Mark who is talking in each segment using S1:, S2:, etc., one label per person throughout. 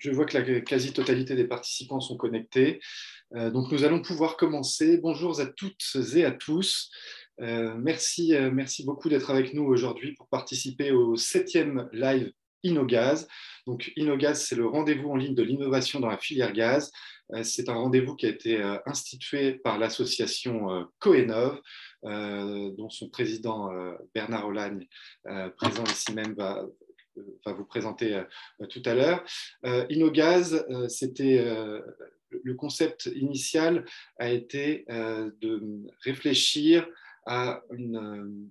S1: Je vois que la quasi-totalité des participants sont connectés. Donc, nous allons pouvoir commencer. Bonjour à toutes et à tous. Merci beaucoup d'être avec nous aujourd'hui pour participer au 7e live InnoGaz. Donc, InnoGaz, c'est le rendez-vous en ligne de l'innovation dans la filière gaz. C'est un rendez-vous qui a été institué par l'association Coenov, dont son président Bernard Olagne, présent ici même, va vous présenter tout à l'heure. InnoGaz, le concept initial a été de réfléchir à une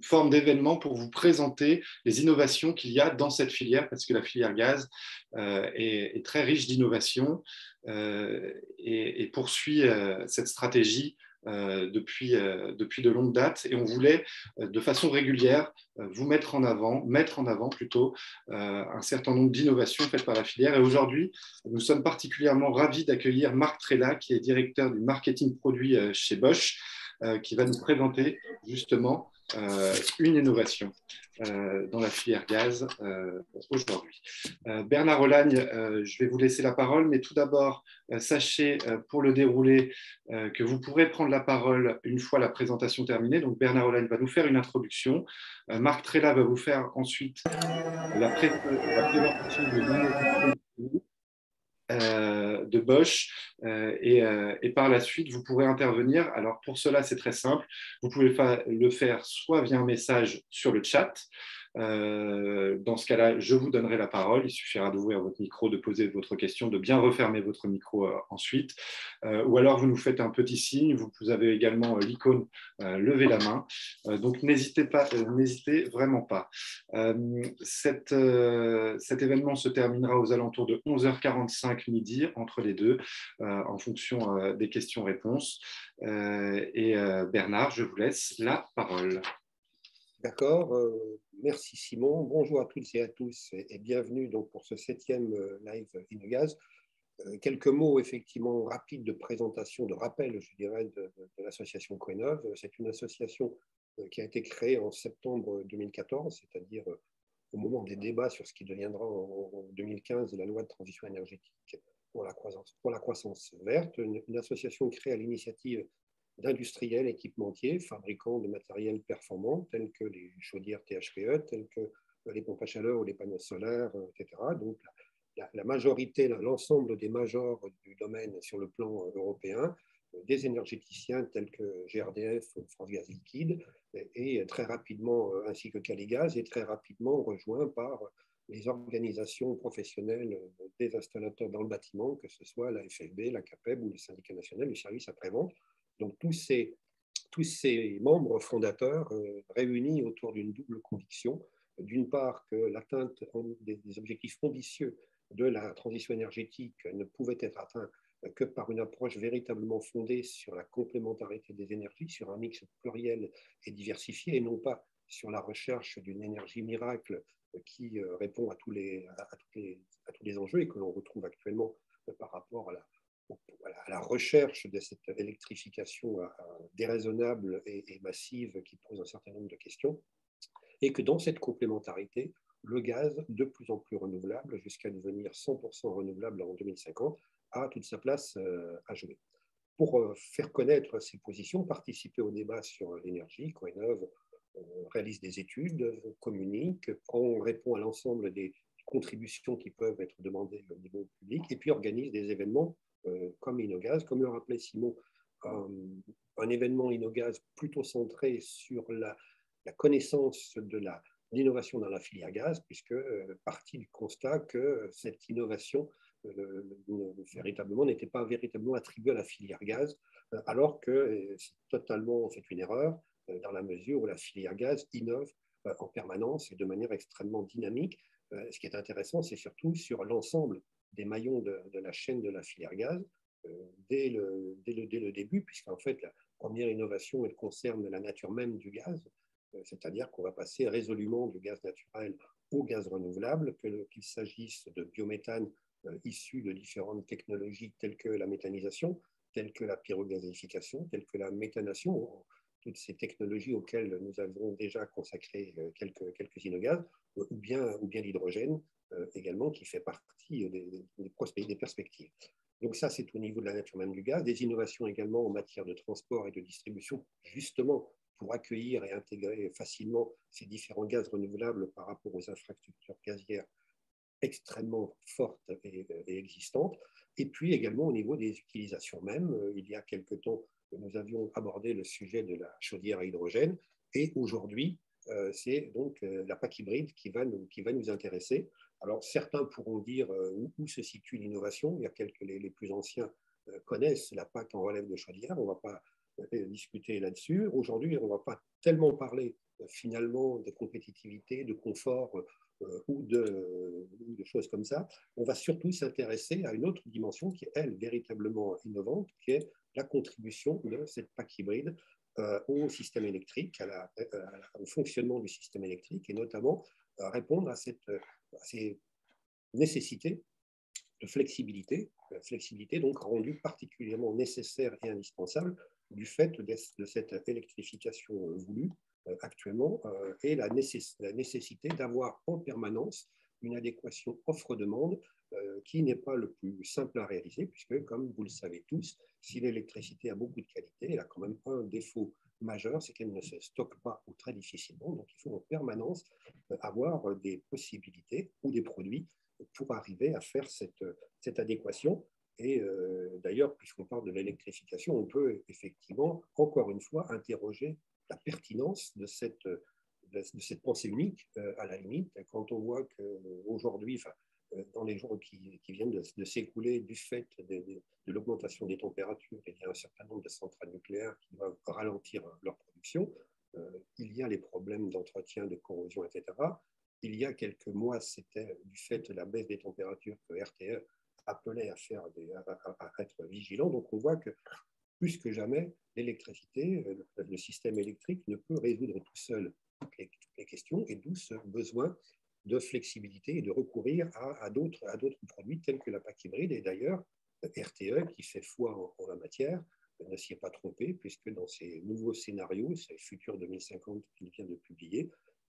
S1: forme d'événement pour vous présenter les innovations qu'il y a dans cette filière, parce que la filière gaz est très riche d'innovations et poursuit cette stratégie depuis de longues dates. Et on voulait, de façon régulière, vous mettre en avant plutôt un certain nombre d'innovations faites par la filière. Et aujourd'hui, nous sommes particulièrement ravis d'accueillir Marc Trella, qui est directeur du marketing produit chez Bosch, qui va nous présenter justement une innovation dans la filière gaz aujourd'hui. Bernard Olagne, je vais vous laisser la parole, mais tout d'abord, sachez pour le déroulé que vous pourrez prendre la parole une fois la présentation terminée. Donc Bernard Olagne va nous faire une introduction. Marc Trella va vous faire ensuite la présentation de l'innovation de Bosch et par la suite vous pourrez intervenir. Alors pour cela c'est très simple, vous pouvez le faire soit via un message sur le chat. Dans ce cas-là, je vous donnerai la parole. Il suffira d'ouvrir votre micro, de poser votre question, de bien refermer votre micro ensuite. Ou alors, vous nous faites un petit signe. Vous avez également l'icône lever la main. Donc, n'hésitez vraiment pas. Cet événement se terminera aux alentours de 11h45 midi, entre les deux, en fonction des questions-réponses. Bernard, je vous laisse la parole.
S2: D'accord, merci Simon. Bonjour à toutes et à tous et bienvenue donc pour ce 7e live InnoGaz. Quelques mots effectivement rapides de présentation, de rappel, je dirais, de l'association Coenov. C'est une association qui a été créée en septembre 2014, c'est-à-dire au moment des débats sur ce qui deviendra en 2015 la loi de transition énergétique pour la croissance verte. Une association créée à l'initiative d'industriels, équipementiers, fabricants de matériel performant, tels que les chaudières THPE, tels que les pompes à chaleur ou les panneaux solaires, etc. Donc, la majorité, l'ensemble des majors du domaine sur le plan européen, des énergéticiens tels que GRDF, France Gaz Liquide, et très rapidement, ainsi que Caligaz, et très rapidement rejoint par les organisations professionnelles des installateurs dans le bâtiment, que ce soit la FFB, la CAPEB ou le syndicat national du service après-vente. Donc, tous ces membres fondateurs réunis autour d'une double conviction. D'une part, que l'atteinte des objectifs ambitieux de la transition énergétique ne pouvait être atteinte que par une approche véritablement fondée sur la complémentarité des énergies, sur un mix pluriel et diversifié, et non pas sur la recherche d'une énergie miracle qui répond à tous les enjeux et que l'on retrouve actuellement par rapport à la recherche de cette électrification déraisonnable et massive qui pose un certain nombre de questions, et que dans cette complémentarité, le gaz, de plus en plus renouvelable, jusqu'à devenir 100% renouvelable en 2050, a toute sa place à jouer. Pour faire connaître ces positions, participer au débat sur l'énergie, Coenov réalise des études, communique, répond à l'ensemble des contributions qui peuvent être demandées au niveau public, et puis organise des événements comme InnoGaz, comme le rappelait Simon, un événement InnoGaz plutôt centré sur la connaissance de l'innovation dans la filière gaz, puisque partie du constat que cette innovation n'était pas véritablement attribuée à la filière gaz, alors que c'est une erreur dans la mesure où la filière gaz innove en permanence et de manière extrêmement dynamique. Ce qui est intéressant, c'est surtout sur l'ensemble des maillons de la chaîne de la filière gaz dès le début, puisqu'en fait, la première innovation, elle concerne la nature même du gaz, c'est-à-dire qu'on va passer résolument du gaz naturel au gaz renouvelable, qu'il s'agisse de biométhane issu de différentes technologies telles que la méthanisation, telles que la pyrogazéification, telles que la méthanation, toutes ces technologies auxquelles nous avons déjà consacré quelques InnoGaz, ou bien l'hydrogène, également qui fait partie des perspectives. Donc ça, c'est au niveau de la nature même du gaz. Des innovations également en matière de transport et de distribution, justement pour accueillir et intégrer facilement ces différents gaz renouvelables par rapport aux infrastructures gazières extrêmement fortes et existantes. Et puis également au niveau des utilisations mêmes. Il y a quelque temps, nous avions abordé le sujet de la chaudière à hydrogène. Et aujourd'hui, c'est donc la PAC hybride qui va nous intéresser. Alors certains pourront dire où se situe l'innovation. Il y a les plus anciens connaissent la PAC en relève de chaudière. On ne va pas discuter là-dessus. Aujourd'hui, on ne va pas tellement parler finalement de compétitivité, de confort ou de choses comme ça. On va surtout s'intéresser à une autre dimension qui est, elle, véritablement innovante, qui est la contribution de cette PAC hybride au système électrique, au fonctionnement du système électrique, et notamment répondre à ces nécessités de flexibilité donc rendue particulièrement nécessaire et indispensable du fait de cette électrification voulue actuellement et la nécessité d'avoir en permanence une adéquation offre-demande qui n'est pas le plus simple à réaliser, puisque, comme vous le savez tous, si l'électricité a beaucoup de qualité, elle a quand même un défaut majeur, c'est qu'elle ne se stocke pas ou très difficilement. Donc, il faut en permanence avoir des possibilités ou des produits pour arriver à faire cette adéquation. Et d'ailleurs, puisqu'on parle de l'électrification, on peut effectivement, encore une fois, interroger la pertinence de cette pensée unique, à la limite, quand on voit qu'aujourd'hui, dans les jours qui viennent de s'écouler du fait de l'augmentation des températures, il y a un certain nombre de centrales nucléaires qui doivent ralentir leur production. Il y a les problèmes d'entretien, de corrosion, etc. Il y a quelques mois, c'était du fait de la baisse des températures que RTE appelait à être vigilant. Donc on voit que plus que jamais, l'électricité, le système électrique ne peut résoudre tout seul toutes les questions, et d'où ce besoin de flexibilité et de recourir à d'autres produits tels que la PAC hybride. Et d'ailleurs, RTE, qui fait foi en la matière, ne s'y est pas trompé, puisque dans ces nouveaux scénarios, ces futurs 2050 qu'il vient de publier,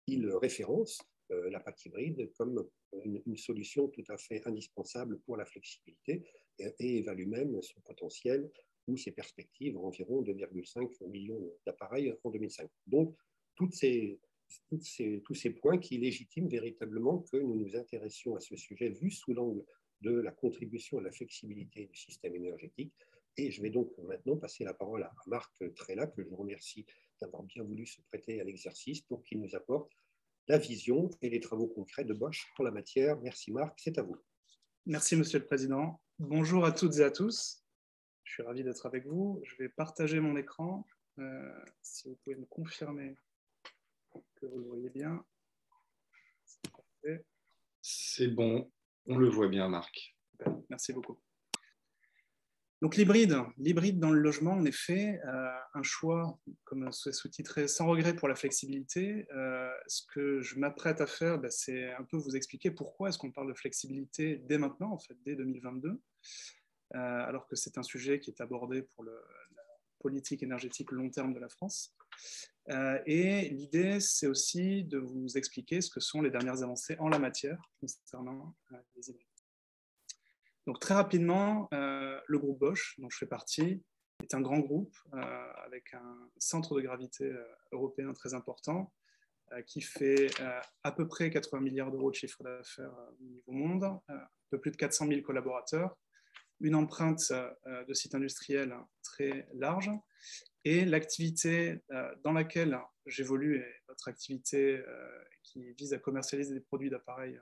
S2: il référence la PAC hybride comme une solution tout à fait indispensable pour la flexibilité et évalue même son potentiel ou ses perspectives à environ 2,5 millions d'appareils en 2050. Donc, tous ces points qui légitiment véritablement que nous nous intéressions à ce sujet vu sous l'angle de la contribution à la flexibilité du système énergétique. Et je vais donc maintenant passer la parole à Marc Trella, que je remercie d'avoir bien voulu se prêter à l'exercice pour qu'il nous apporte la vision et les travaux concrets de Bosch en la matière. Merci Marc, c'est à vous.
S3: Merci Monsieur le Président. Bonjour à toutes et à tous. Je suis ravi d'être avec vous. Je vais partager mon écran. Si vous pouvez me confirmer que vous le voyez bien.
S1: C'est bon, on le voit bien, Marc.
S3: Merci beaucoup. Donc l'hybride dans le logement, en effet, un choix, comme c'est sous-titré, sans regret pour la flexibilité. Ce que je m'apprête à faire, c'est un peu vous expliquer pourquoi est-ce qu'on parle de flexibilité dès maintenant, en fait, dès 2022, alors que c'est un sujet qui est abordé pour la politique énergétique long terme de la France. Et l'idée, c'est aussi de vous expliquer ce que sont les dernières avancées en la matière concernant les hybrides. Donc très rapidement, le groupe Bosch, dont je fais partie, est un grand groupe avec un centre de gravité européen très important qui fait à peu près 80 milliards d'euros de chiffre d'affaires au niveau monde, un peu plus de 400 000 collaborateurs, une empreinte de site industriel très large, et l'activité dans laquelle j'évolue, et notre activité qui vise à commercialiser des produits d'appareils,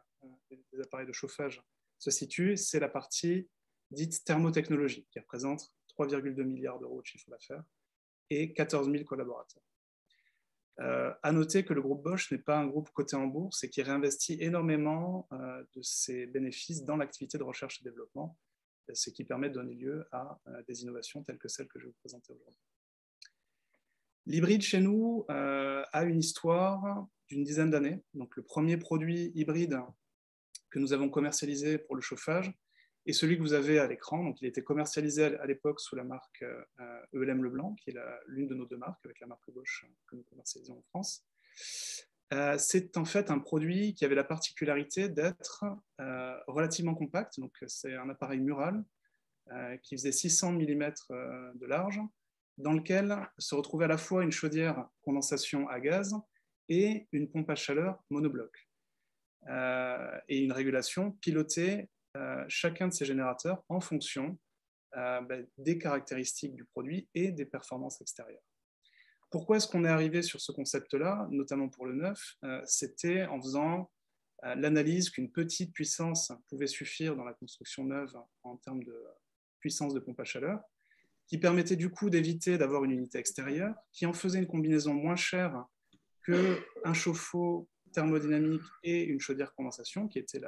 S3: des appareils de chauffage, se situe, c'est la partie dite thermotechnologie, qui représente 3,2 milliards d'euros de chiffre d'affaires et 14 000 collaborateurs. À noter que le groupe Bosch n'est pas un groupe coté en bourse et qui réinvestit énormément de ses bénéfices dans l'activité de recherche et développement, ce qui permet de donner lieu à des innovations telles que celles que je vais vous présenter aujourd'hui. L'hybride chez nous a une histoire d'une dizaine d'années. Donc le premier produit hybride que nous avons commercialisé pour le chauffage est celui que vous avez à l'écran. Donc il était commercialisé à l'époque sous la marque ELM Leblanc, qui est l'une de nos deux marques, avec la marque Bosch que nous commercialisons en France. C'est en fait un produit qui avait la particularité d'être relativement compact. Donc, c'est un appareil mural qui faisait 600 mm de large, dans lequel se retrouvait à la fois une chaudière condensation à gaz et une pompe à chaleur monobloc, et une régulation pilotée chacun de ces générateurs en fonction des caractéristiques du produit et des performances extérieures. Pourquoi est-ce qu'on est arrivé sur ce concept-là, notamment pour le neuf? C'était en faisant l'analyse qu'une petite puissance pouvait suffire dans la construction neuve en termes de puissance de pompe à chaleur, qui permettait du coup d'éviter d'avoir une unité extérieure, qui en faisait une combinaison moins chère qu'un chauffe-eau thermodynamique et une chaudière condensation, qui était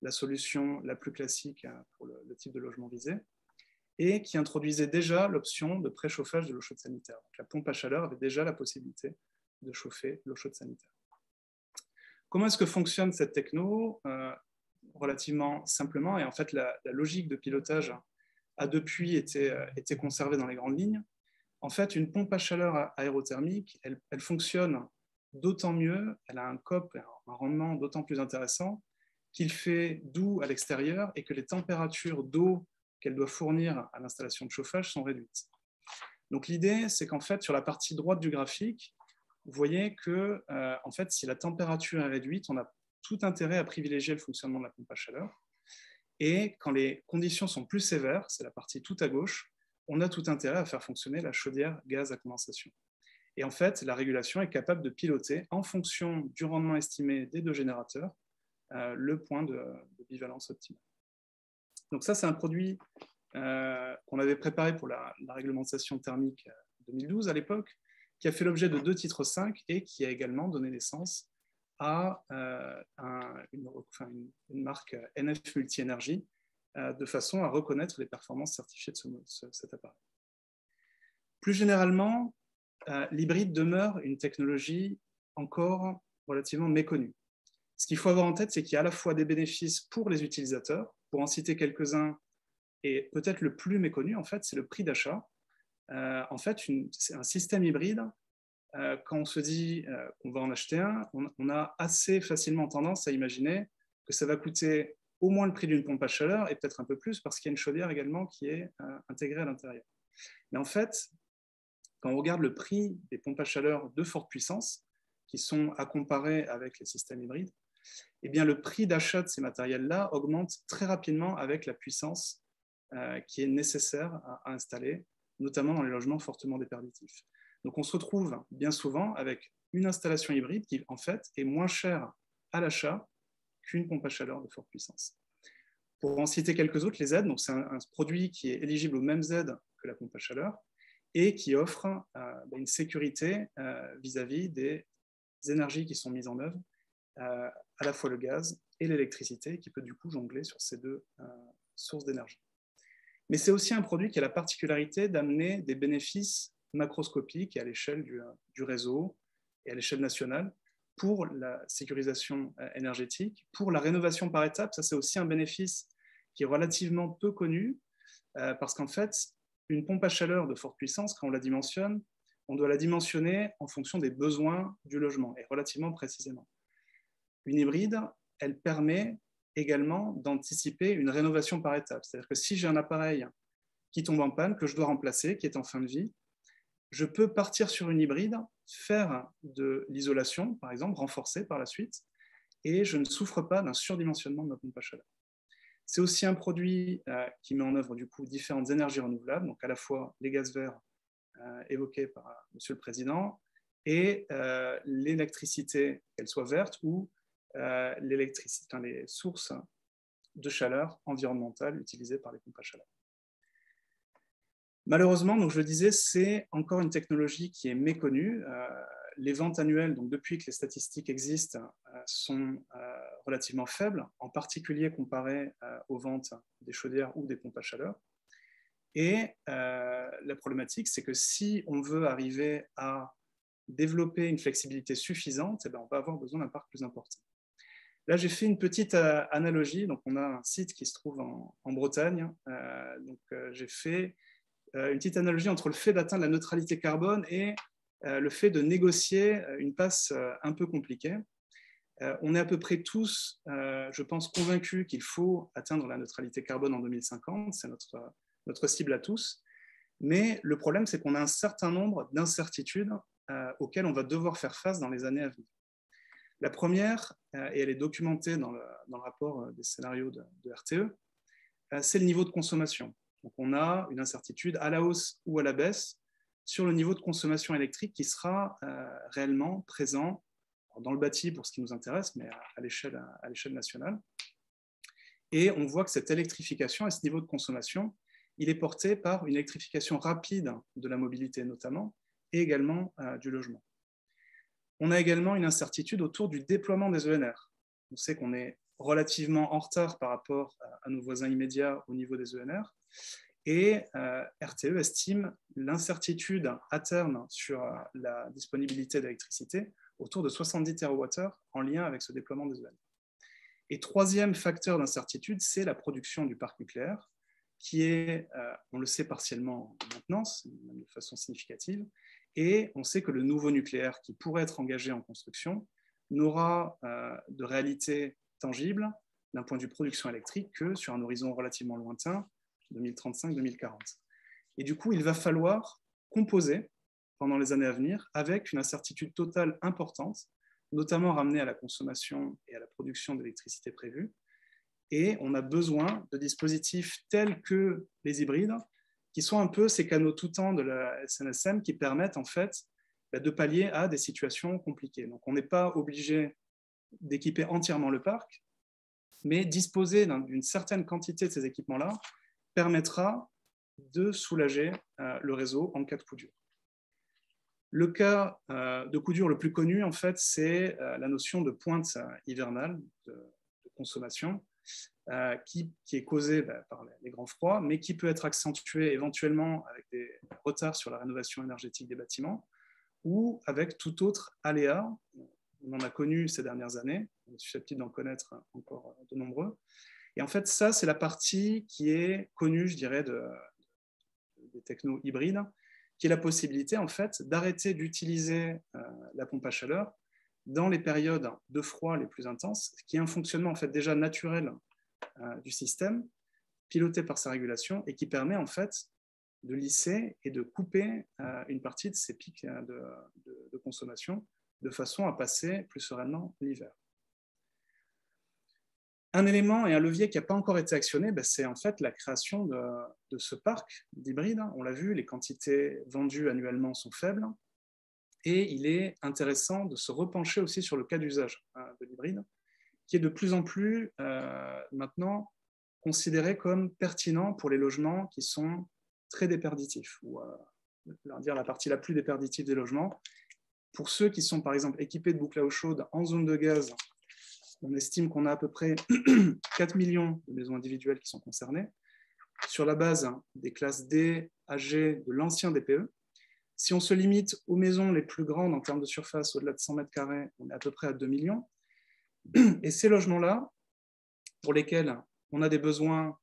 S3: la solution la plus classique pour le type de logement visé, et qui introduisait déjà l'option de préchauffage de l'eau chaude sanitaire. Donc, la pompe à chaleur avait déjà la possibilité de chauffer l'eau chaude sanitaire. Comment est-ce que fonctionne cette techno? Relativement simplement, et en fait la logique de pilotage a depuis été conservée dans les grandes lignes. En fait, une pompe à chaleur aérothermique, elle fonctionne d'autant mieux, elle a un COP, un rendement d'autant plus intéressant qu'il fait doux à l'extérieur et que les températures d'eau qu'elle doit fournir à l'installation de chauffage sont réduites. Donc l'idée, c'est qu'en fait, sur la partie droite du graphique, vous voyez que en fait, si la température est réduite, on a tout intérêt à privilégier le fonctionnement de la pompe à chaleur. Et quand les conditions sont plus sévères, c'est la partie tout à gauche, on a tout intérêt à faire fonctionner la chaudière gaz à condensation. Et en fait, la régulation est capable de piloter, en fonction du rendement estimé des deux générateurs, le point de bivalence optimale. Donc ça, c'est un produit qu'on avait préparé pour la réglementation thermique 2012 à l'époque, qui a fait l'objet de 2 titres 5 et qui a également donné naissance à une marque NF Multi-Énergie, de façon à reconnaître les performances certifiées de cet appareil. Plus généralement, l'hybride demeure une technologie encore relativement méconnue. Ce qu'il faut avoir en tête, c'est qu'il y a à la fois des bénéfices pour les utilisateurs. Pour en citer quelques-uns, et peut-être le plus méconnu, en fait, c'est le prix d'achat. En fait, c'est un système hybride. Quand on se dit qu'on va en acheter un, on a assez facilement tendance à imaginer que ça va coûter au moins le prix d'une pompe à chaleur et peut-être un peu plus parce qu'il y a une chaudière également qui est intégrée à l'intérieur. Mais en fait, quand on regarde le prix des pompes à chaleur de forte puissance, qui sont à comparer avec les systèmes hybrides, eh bien, le prix d'achat de ces matériels-là augmente très rapidement avec la puissance qui est nécessaire à installer, notamment dans les logements fortement déperditifs. Donc, on se retrouve bien souvent avec une installation hybride qui, en fait, est moins chère à l'achat qu'une pompe à chaleur de forte puissance. Pour en citer quelques autres, les aides, c'est un produit qui est éligible aux mêmes aides que la pompe à chaleur et qui offre une sécurité vis-à-vis des énergies qui sont mises en œuvre, à la fois le gaz et l'électricité, qui peut du coup jongler sur ces deux sources d'énergie. Mais c'est aussi un produit qui a la particularité d'amener des bénéfices macroscopiques à l'échelle du réseau et à l'échelle nationale pour la sécurisation énergétique, pour la rénovation par étapes. Ça, c'est aussi un bénéfice qui est relativement peu connu, parce qu'en fait, une pompe à chaleur de forte puissance, quand on la dimensionne, on doit la dimensionner en fonction des besoins du logement, et relativement précisément. Une hybride, elle permet également d'anticiper une rénovation par étapes. C'est-à-dire que si j'ai un appareil qui tombe en panne, que je dois remplacer, qui est en fin de vie, je peux partir sur une hybride, faire de l'isolation, par exemple, renforcer par la suite, et je ne souffre pas d'un surdimensionnement de ma pompe à chaleur. C'est aussi un produit qui met en œuvre du coup différentes énergies renouvelables, donc à la fois les gaz verts évoqués par Monsieur le Président, et l'électricité, qu'elle soit verte, ou les sources de chaleur environnementale utilisées par les pompes à chaleur. Malheureusement, donc je le disais, c'est encore une technologie qui est méconnue. Les ventes annuelles, donc depuis que les statistiques existent, sont relativement faibles, en particulier comparées aux ventes des chaudières ou des pompes à chaleur. Et la problématique, c'est que si on veut arriver à développer une flexibilité suffisante, on va avoir besoin d'un parc plus important. Là, j'ai fait une petite analogie. Donc, on a un site qui se trouve en Bretagne. J'ai fait une petite analogie entre le fait d'atteindre la neutralité carbone et le fait de négocier une passe un peu compliquée. On est à peu près tous, je pense, convaincus qu'il faut atteindre la neutralité carbone en 2050, c'est notre cible à tous. Mais le problème, c'est qu'on a un certain nombre d'incertitudes auxquelles on va devoir faire face dans les années à venir. La première, et elle est documentée dans le rapport des scénarios de RTE, c'est le niveau de consommation. Donc on a une incertitude à la hausse ou à la baisse sur le niveau de consommation électrique qui sera réellement présent dans le bâti pour ce qui nous intéresse, mais à l'échelle nationale. Et on voit que cette électrification et ce niveau de consommation, il est porté par une électrification rapide de la mobilité notamment, et également du logement. On a également une incertitude autour du déploiement des ENR. On sait qu'on est relativement en retard par rapport à nos voisins immédiats au niveau des ENR, et RTE estime l'incertitude à terme sur la disponibilité d'électricité autour de 70 TWh en lien avec ce déploiement des ENR. Et troisième facteur d'incertitude, c'est la production du parc nucléaire, qui est, on le sait partiellement en maintenance, de façon significative, et on sait que le nouveau nucléaire qui pourrait être engagé en construction n'aura de réalité tangible d'un point de vue production électrique que sur un horizon relativement lointain, 2035-2040. Et du coup, il va falloir composer pendant les années à venir avec une incertitude totale importante, notamment ramenée à la consommation et à la production d'électricité prévue. Et on a besoin de dispositifs tels que les hybrides, qui sont un peu ces canaux tout temps de la SNSM qui permettent en fait de pallier à des situations compliquées. Donc on n'est pas obligé d'équiper entièrement le parc, mais disposer d'une certaine quantité de ces équipements-là permettra de soulager le réseau en cas de coup dur. Le cas de coup dur le plus connu, en fait, c'est la notion de pointe hivernale de consommation, qui est causée par les grands froids, mais qui peut être accentuée éventuellement avec des retards sur la rénovation énergétique des bâtiments ou avec tout autre aléa. On en a connu ces dernières années, on est susceptible d'en connaître encore de nombreux. Et en fait, ça, c'est la partie qui est connue, je dirais, des technos hybrides, qui est la possibilité, en fait, d'arrêter d'utiliser la pompe à chaleur dans les périodes de froid les plus intenses, qui est un fonctionnement, en fait, déjà naturel du système, piloté par sa régulation, et qui permet, en fait, de lisser et de couper une partie de ces pics de consommation, de façon à passer plus sereinement l'hiver. Un élément et un levier qui n'a pas encore été actionné, c'est en fait la création de ce parc d'hybrides. On l'a vu, les quantités vendues annuellement sont faibles, et il est intéressant de se repencher aussi sur le cas d'usage de l'hybride, qui est de plus en plus maintenant considéré comme pertinent pour les logements qui sont très déperditifs, ou dire la partie la plus déperditive des logements. Pour ceux qui sont par exemple équipés de boucles à eau chaude en zone de gaz, on estime qu'on a à peu près 4 millions de maisons individuelles qui sont concernées, sur la base des classes D, AG de l'ancien DPE. Si on se limite aux maisons les plus grandes en termes de surface, au-delà de 100 mètres carrés, on est à peu près à 2 millions. Et ces logements-là, pour lesquels on a des besoins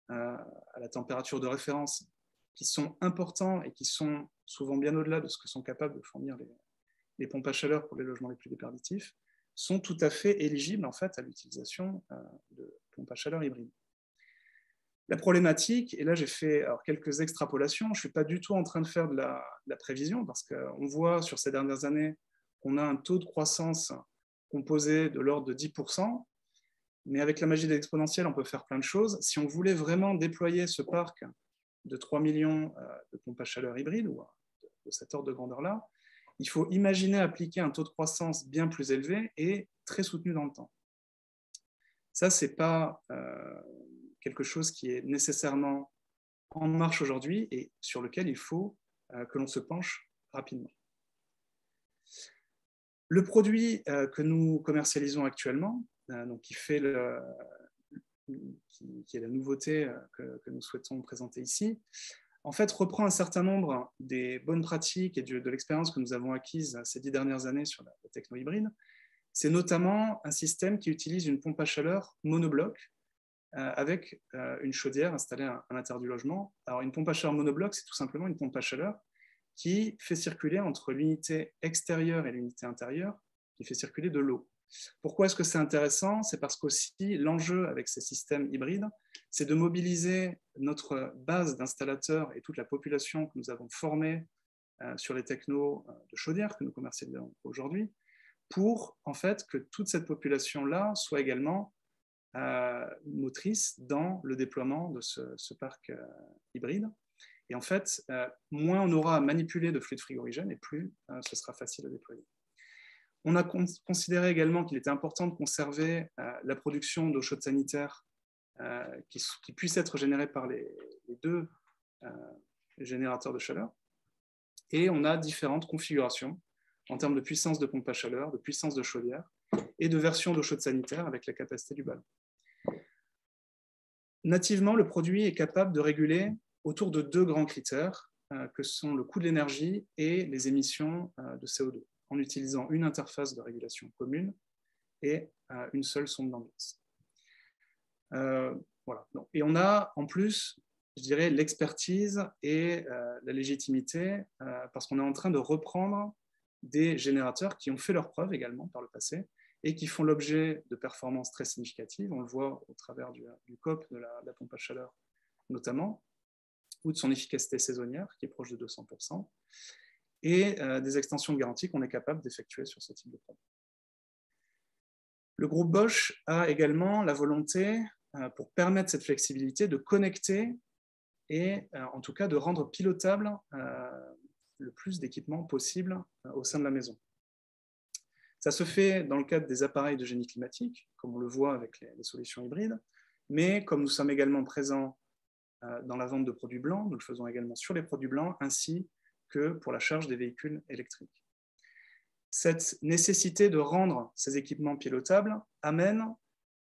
S3: à la température de référence qui sont importants et qui sont souvent bien au-delà de ce que sont capables de fournir les pompes à chaleur pour les logements les plus déperditifs, sont tout à fait éligibles en fait, à l'utilisation de pompes à chaleur hybrides. La problématique, et là j'ai fait quelques extrapolations, je ne suis pas du tout en train de faire de la prévision, parce qu'on voit sur ces dernières années qu'on a un taux de croissance composé de l'ordre de 10%, mais avec la magie de l'exponentielle, on peut faire plein de choses. Si on voulait vraiment déployer ce parc de 3 millions de pompes à chaleur hybrides, ou de cet ordre de grandeur-là, il faut imaginer appliquer un taux de croissance bien plus élevé et très soutenu dans le temps. Ça, ce n'est pas quelque chose qui est nécessairement en marche aujourd'hui et sur lequel il faut que l'on se penche rapidement. Le produit que nous commercialisons actuellement, donc qui est la nouveauté que nous souhaitons présenter ici, en fait, reprend un certain nombre des bonnes pratiques et de l'expérience que nous avons acquise ces 10 dernières années sur la techno hybride. C'est notamment un système qui utilise une pompe à chaleur monobloc avec une chaudière installée à l'intérieur du logement. Alors, une pompe à chaleur monobloc, c'est tout simplement une pompe à chaleur qui fait circuler entre l'unité extérieure et l'unité intérieure, qui fait circuler de l'eau. Pourquoi est-ce que c'est intéressant? C'est parce qu'aussi l'enjeu avec ces systèmes hybrides, c'est de mobiliser notre base d'installateurs et toute la population que nous avons formée sur les technos de chaudière que nous commercialisons aujourd'hui, pour en fait que toute cette population-là soit également motrice dans le déploiement de ce parc hybride. Et en fait, moins on aura à manipuler de fluides frigorigènes et plus ce sera facile à déployer. On a considéré également qu'il était important de conserver la production d'eau chaude sanitaire qui puisse être générée par les deux générateurs de chaleur. Et on a différentes configurations en termes de puissance de pompe à chaleur, de puissance de chaudière et de version d'eau chaude sanitaire avec la capacité du ballon. Nativement, le produit est capable de réguler autour de deux grands critères que sont le coût de l'énergie et les émissions de CO2, en utilisant une interface de régulation commune et une seule sonde d'ambiance. Voilà. Et on a en plus, je dirais, l'expertise et la légitimité parce qu'on est en train de reprendre des générateurs qui ont fait leurs preuves également par le passé et qui font l'objet de performances très significatives. On le voit au travers du COP, de la pompe à chaleur notamment, ou de son efficacité saisonnière qui est proche de 200%, et des extensions de garantie qu'on est capable d'effectuer sur ce type de produit. Le groupe Bosch a également la volonté, pour permettre cette flexibilité, de connecter et en tout cas de rendre pilotable le plus d'équipements possible au sein de la maison. Ça se fait dans le cadre des appareils de génie climatique, comme on le voit avec les solutions hybrides, mais comme nous sommes également présents dans la vente de produits blancs, nous le faisons également sur les produits blancs, ainsi que pour la charge des véhicules électriques. Cette nécessité de rendre ces équipements pilotables amène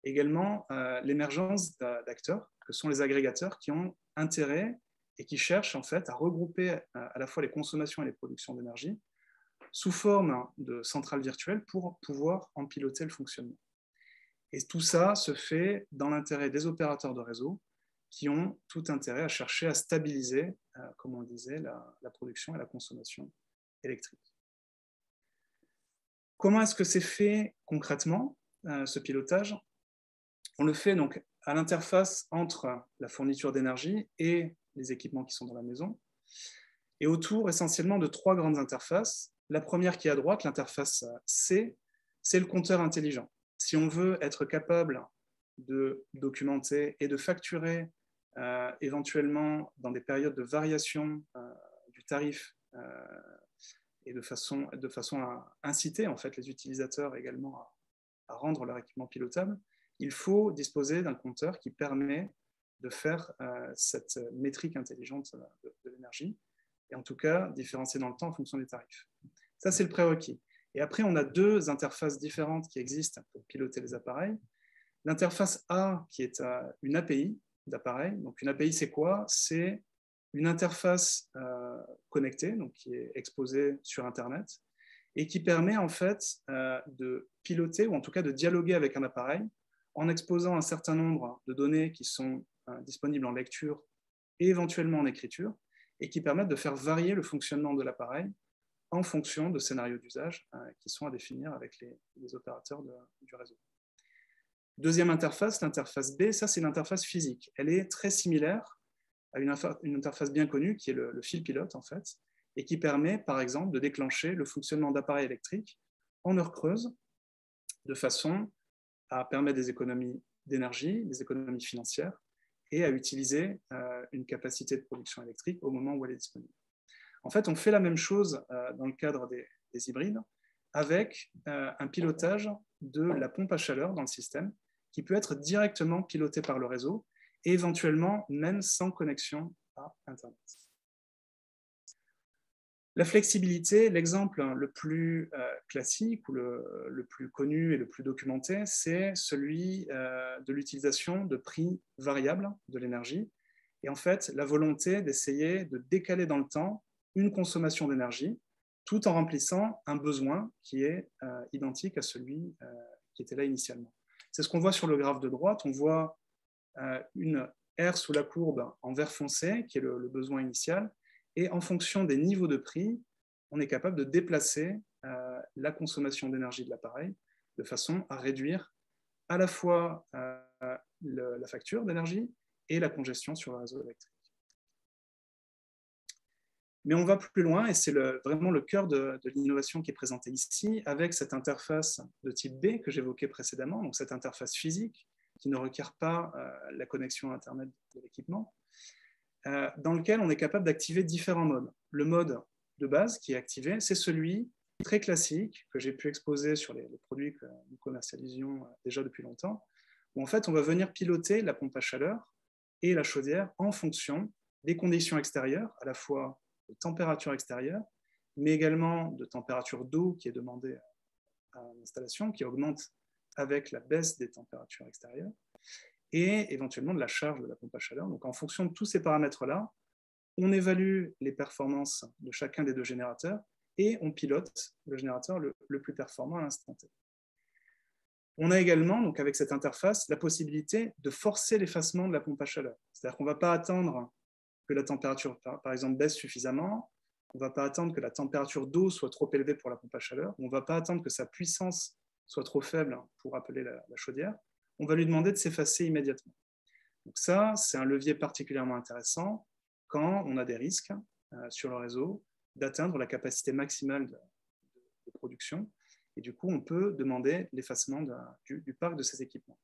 S3: également l'émergence d'acteurs, que sont les agrégateurs, qui ont intérêt et qui cherchent en fait à regrouper à la fois les consommations et les productions d'énergie sous forme de centrales virtuelles pour pouvoir en piloter le fonctionnement. Et tout ça se fait dans l'intérêt des opérateurs de réseau qui ont tout intérêt à chercher à stabiliser, comme on le disait, la production et la consommation électrique. Comment est-ce que c'est fait concrètement, ce pilotage? On le fait donc à l'interface entre la fourniture d'énergie et les équipements qui sont dans la maison, et autour essentiellement de trois grandes interfaces. La première qui est à droite, l'interface C, c'est le compteur intelligent. Si on veut être capable de documenter et de facturer éventuellement dans des périodes de variation du tarif et de façon à inciter en fait les utilisateurs également à rendre leur équipement pilotable, il faut disposer d'un compteur qui permet de faire cette métrique intelligente de l'énergie, et en tout cas différencier dans le temps en fonction des tarifs. Ça, c'est le prérequis. Et après, on a deux interfaces différentes qui existent pour piloter les appareils. L'interface A, qui est une API d'appareil. Donc, une API, c'est quoi? C'est une interface connectée, donc qui est exposée sur Internet, et qui permet en fait de piloter, ou en tout cas de dialoguer avec un appareil, en exposant un certain nombre de données qui sont disponibles en lecture et éventuellement en écriture, et qui permettent de faire varier le fonctionnement de l'appareil en fonction de scénarios d'usage qui sont à définir avec les opérateurs du réseau. Deuxième interface, l'interface B, ça c'est l'interface physique. Elle est très similaire à une interface bien connue qui est le fil pilote en fait, et qui permet par exemple de déclencher le fonctionnement d'appareils électriques en heure creuse de façon à permettre des économies d'énergie, des économies financières et à utiliser une capacité de production électrique au moment où elle est disponible. En fait, on fait la même chose dans le cadre des hybrides avec un pilotage de la pompe à chaleur dans le système qui peut être directement piloté par le réseau et éventuellement même sans connexion à Internet. La flexibilité, l'exemple le plus classique ou le plus connu et le plus documenté, c'est celui de l'utilisation de prix variables de l'énergie et en fait la volonté d'essayer de décaler dans le temps une consommation d'énergie tout en remplissant un besoin qui est identique à celui qui était là initialement. C'est ce qu'on voit sur le graphe de droite. On voit une R sous la courbe en vert foncé, qui est le besoin initial, Et en fonction des niveaux de prix, on est capable de déplacer la consommation d'énergie de l'appareil de façon à réduire à la fois la facture d'énergie et la congestion sur le réseau électrique. Mais on va plus loin, et c'est vraiment le cœur de l'innovation qui est présentée ici, avec cette interface de type B que j'évoquais précédemment, donc cette interface physique qui ne requiert pas la connexion Internet de l'équipement, dans lequel on est capable d'activer différents modes. Le mode de base qui est activé, c'est celui très classique que j'ai pu exposer sur les produits que nous commercialisions déjà depuis longtemps, où en fait on va venir piloter la pompe à chaleur et la chaudière en fonction des conditions extérieures, à la fois de température extérieure, mais également de température d'eau qui est demandée à l'installation, qui augmente avec la baisse des températures extérieures, et éventuellement de la charge de la pompe à chaleur. Donc en fonction de tous ces paramètres-là, on évalue les performances de chacun des deux générateurs et on pilote le générateur le plus performant à l'instant T. On a également, donc avec cette interface, la possibilité de forcer l'effacement de la pompe à chaleur. C'est-à-dire qu'on ne va pas attendre que la température, par exemple, baisse suffisamment, on ne va pas attendre que la température d'eau soit trop élevée pour la pompe à chaleur, on ne va pas attendre que sa puissance soit trop faible pour appeler la chaudière, on va lui demander de s'effacer immédiatement. Donc ça, c'est un levier particulièrement intéressant quand on a des risques sur le réseau d'atteindre la capacité maximale de production. Et du coup, on peut demander l'effacement du parc de ces équipements.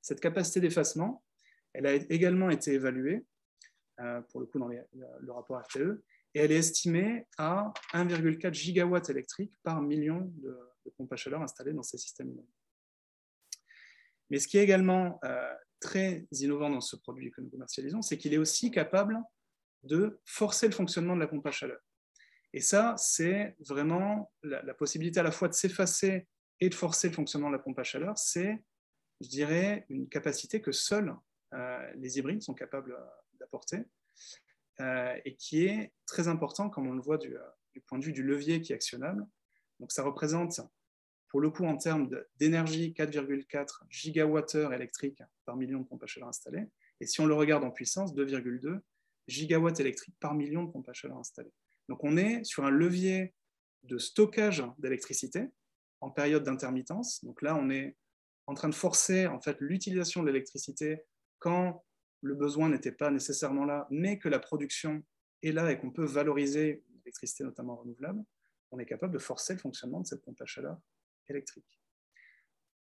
S3: Cette capacité d'effacement, elle a également été évaluée, pour le coup dans le rapport RTE, et elle est estimée à 1,4 gigawatts électriques par million de pompes à chaleur installées dans ces systèmes immeubles. Mais ce qui est également très innovant dans ce produit que nous commercialisons, c'est qu'il est aussi capable de forcer le fonctionnement de la pompe à chaleur. Et ça, c'est vraiment la possibilité à la fois de s'effacer et de forcer le fonctionnement de la pompe à chaleur. C'est, je dirais, une capacité que seuls les hybrides sont capables d'apporter et qui est très important, comme on le voit du point de vue du levier qui est actionnable. Donc ça représente, pour le coup, en termes d'énergie, 4,4 gigawattheures électriques par million de pompes à chaleur installées. Et si on le regarde en puissance, 2,2 gigawatts électriques par million de pompes à chaleur installées. Donc on est sur un levier de stockage d'électricité en période d'intermittence. Donc là, on est en train de forcer en fait, l'utilisation de l'électricité quand le besoin n'était pas nécessairement là, mais que la production est là et qu'on peut valoriser l'électricité notamment renouvelable. On est capable de forcer le fonctionnement de cette pompe à chaleur électrique.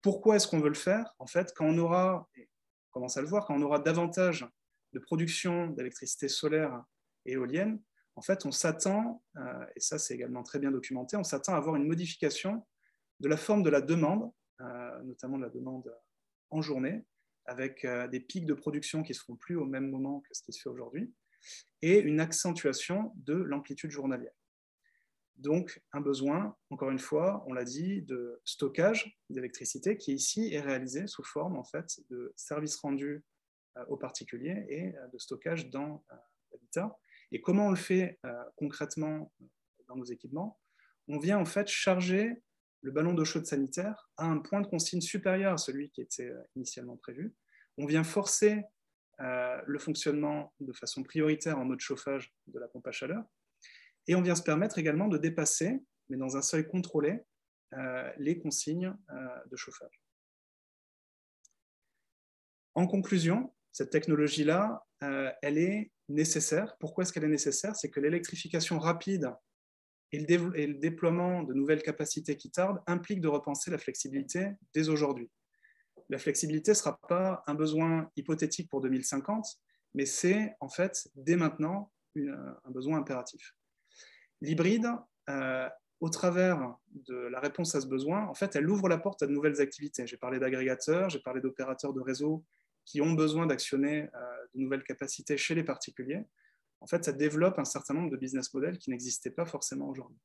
S3: Pourquoi est-ce qu'on veut le faire? En fait, quand on aura, et on commence à le voir, quand on aura davantage de production d'électricité solaire et éolienne, en fait, on s'attend, et ça c'est également très bien documenté, on s'attend à avoir une modification de la forme de la demande, notamment de la demande en journée, avec des pics de production qui ne se feront plus au même moment que ce qui se fait aujourd'hui, et une accentuation de l'amplitude journalière. Donc, un besoin, encore une fois, on l'a dit, de stockage d'électricité qui ici est réalisé sous forme en fait, de services rendus aux particuliers et de stockage dans l'habitat. Et comment on le fait concrètement dans nos équipements? On vient en fait charger le ballon d'eau chaude sanitaire à un point de consigne supérieur à celui qui était initialement prévu. On vient forcer le fonctionnement de façon prioritaire en mode chauffage de la pompe à chaleur. Et on vient se permettre également de dépasser, mais dans un seuil contrôlé, les consignes de chauffage. En conclusion, cette technologie-là, elle est nécessaire. Pourquoi est-ce qu'elle est nécessaire? C'est que l'électrification rapide et le déploiement de nouvelles capacités qui tardent impliquent de repenser la flexibilité dès aujourd'hui. La flexibilité ne sera pas un besoin hypothétique pour 2050, mais c'est en fait dès maintenant un besoin impératif. L'hybride, au travers de la réponse à ce besoin, en fait, elle ouvre la porte à de nouvelles activités. J'ai parlé d'agrégateurs, j'ai parlé d'opérateurs de réseau qui ont besoin d'actionner de nouvelles capacités chez les particuliers. En fait, ça développe un certain nombre de business models qui n'existaient pas forcément aujourd'hui.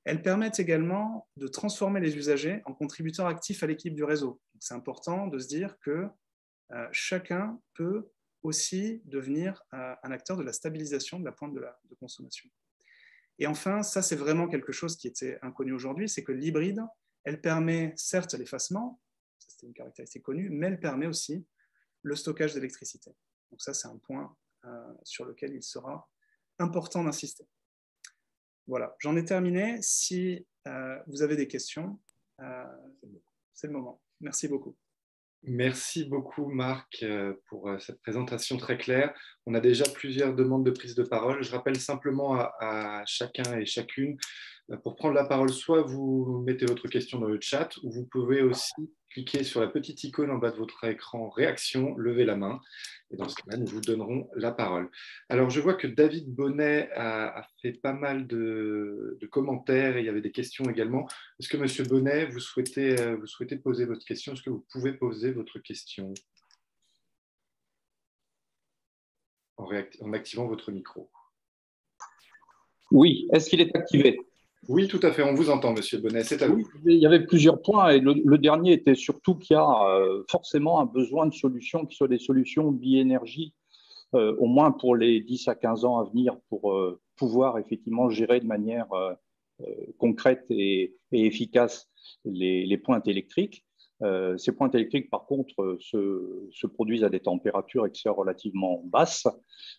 S3: Elles permettent également de transformer les usagers en contributeurs actifs à l'équipe du réseau. C'est important de se dire que chacun peut aussi devenir un acteur de la stabilisation de la pointe de consommation. Et enfin, ça c'est vraiment quelque chose qui était inconnu aujourd'hui, c'est que l'hybride, elle permet certes l'effacement, c'est une caractéristique connue, mais elle permet aussi le stockage d'électricité. Donc ça c'est un point sur lequel il sera important d'insister. Voilà, j'en ai terminé. Si vous avez des questions, c'est le moment. Merci beaucoup.
S1: Merci beaucoup, Marc, pour cette présentation très claire. On a déjà plusieurs demandes de prise de parole. Je rappelle simplement à chacun et chacune, pour prendre la parole, soit vous mettez votre question dans le chat, ou vous pouvez aussi cliquer sur la petite icône en bas de votre écran réaction, levez la main. Et dans ce cas-là, nous vous donnerons la parole. Alors, je vois que David Bonnet a fait pas mal de commentaires et il y avait des questions également. Est-ce que, Monsieur Bonnet, vous souhaitez poser votre question? Est-ce que vous pouvez poser votre question en activant votre micro?
S4: Oui, est-ce qu'il est activé?
S1: Oui, tout à fait, on vous entend, Monsieur Bonnet, c'est à vous.
S4: Il y avait plusieurs points et le dernier était surtout qu'il y a forcément un besoin de solutions qui soient des solutions bi-énergie, au moins pour les 10 à 15 ans à venir, pour pouvoir effectivement gérer de manière concrète et efficace les pointes électriques. Ces pointes électriques, par contre, se produisent à des températures extérieures relativement basses.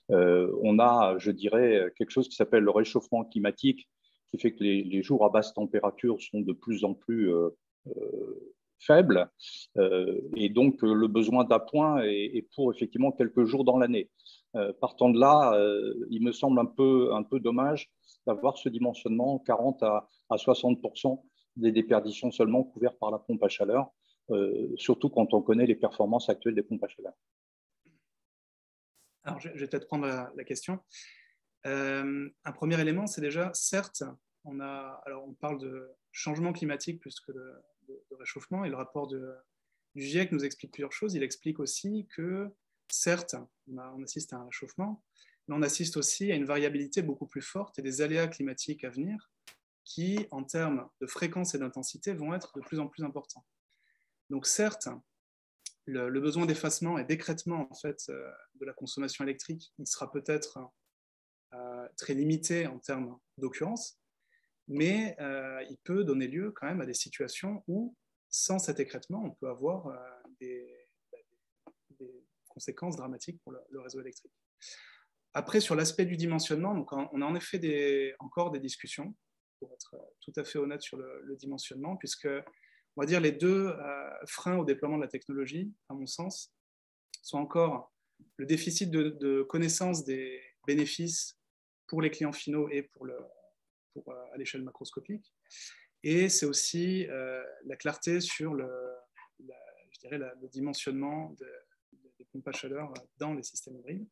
S4: On a, je dirais, quelque chose qui s'appelle le réchauffement climatique, qui fait que les jours à basse température sont de plus en plus faibles. Et donc, le besoin d'appoint est pour effectivement quelques jours dans l'année. Partant de là, il me semble un peu dommage d'avoir ce dimensionnement 40 à 60% des déperditions seulement couvertes par la pompe à chaleur, surtout quand on connaît les performances actuelles des pompes à chaleur.
S3: Alors, je vais peut-être prendre la question. Un premier élément, c'est déjà, certes, on parle de changement climatique plus que de réchauffement, et le rapport du GIEC nous explique plusieurs choses. Il explique aussi que, certes, on assiste à un réchauffement, mais on assiste aussi à une variabilité beaucoup plus forte et des aléas climatiques à venir qui, en termes de fréquence et d'intensité, vont être de plus en plus importants. Donc, certes, le besoin d'effacement et d'écrêtement en fait, de la consommation électrique, il sera peut-être très limité en termes d'occurrence, mais il peut donner lieu quand même à des situations où, sans cet écrêtement, on peut avoir des conséquences dramatiques pour le réseau électrique. Après, sur l'aspect du dimensionnement, donc on a en effet encore des discussions, pour être tout à fait honnête sur le dimensionnement, puisque, on va dire, les deux freins au déploiement de la technologie, à mon sens, sont encore le déficit de connaissance des bénéfices pour les clients finaux et à l'échelle macroscopique. Et c'est aussi la clarté sur le dimensionnement des pompes à chaleur dans les systèmes hybrides.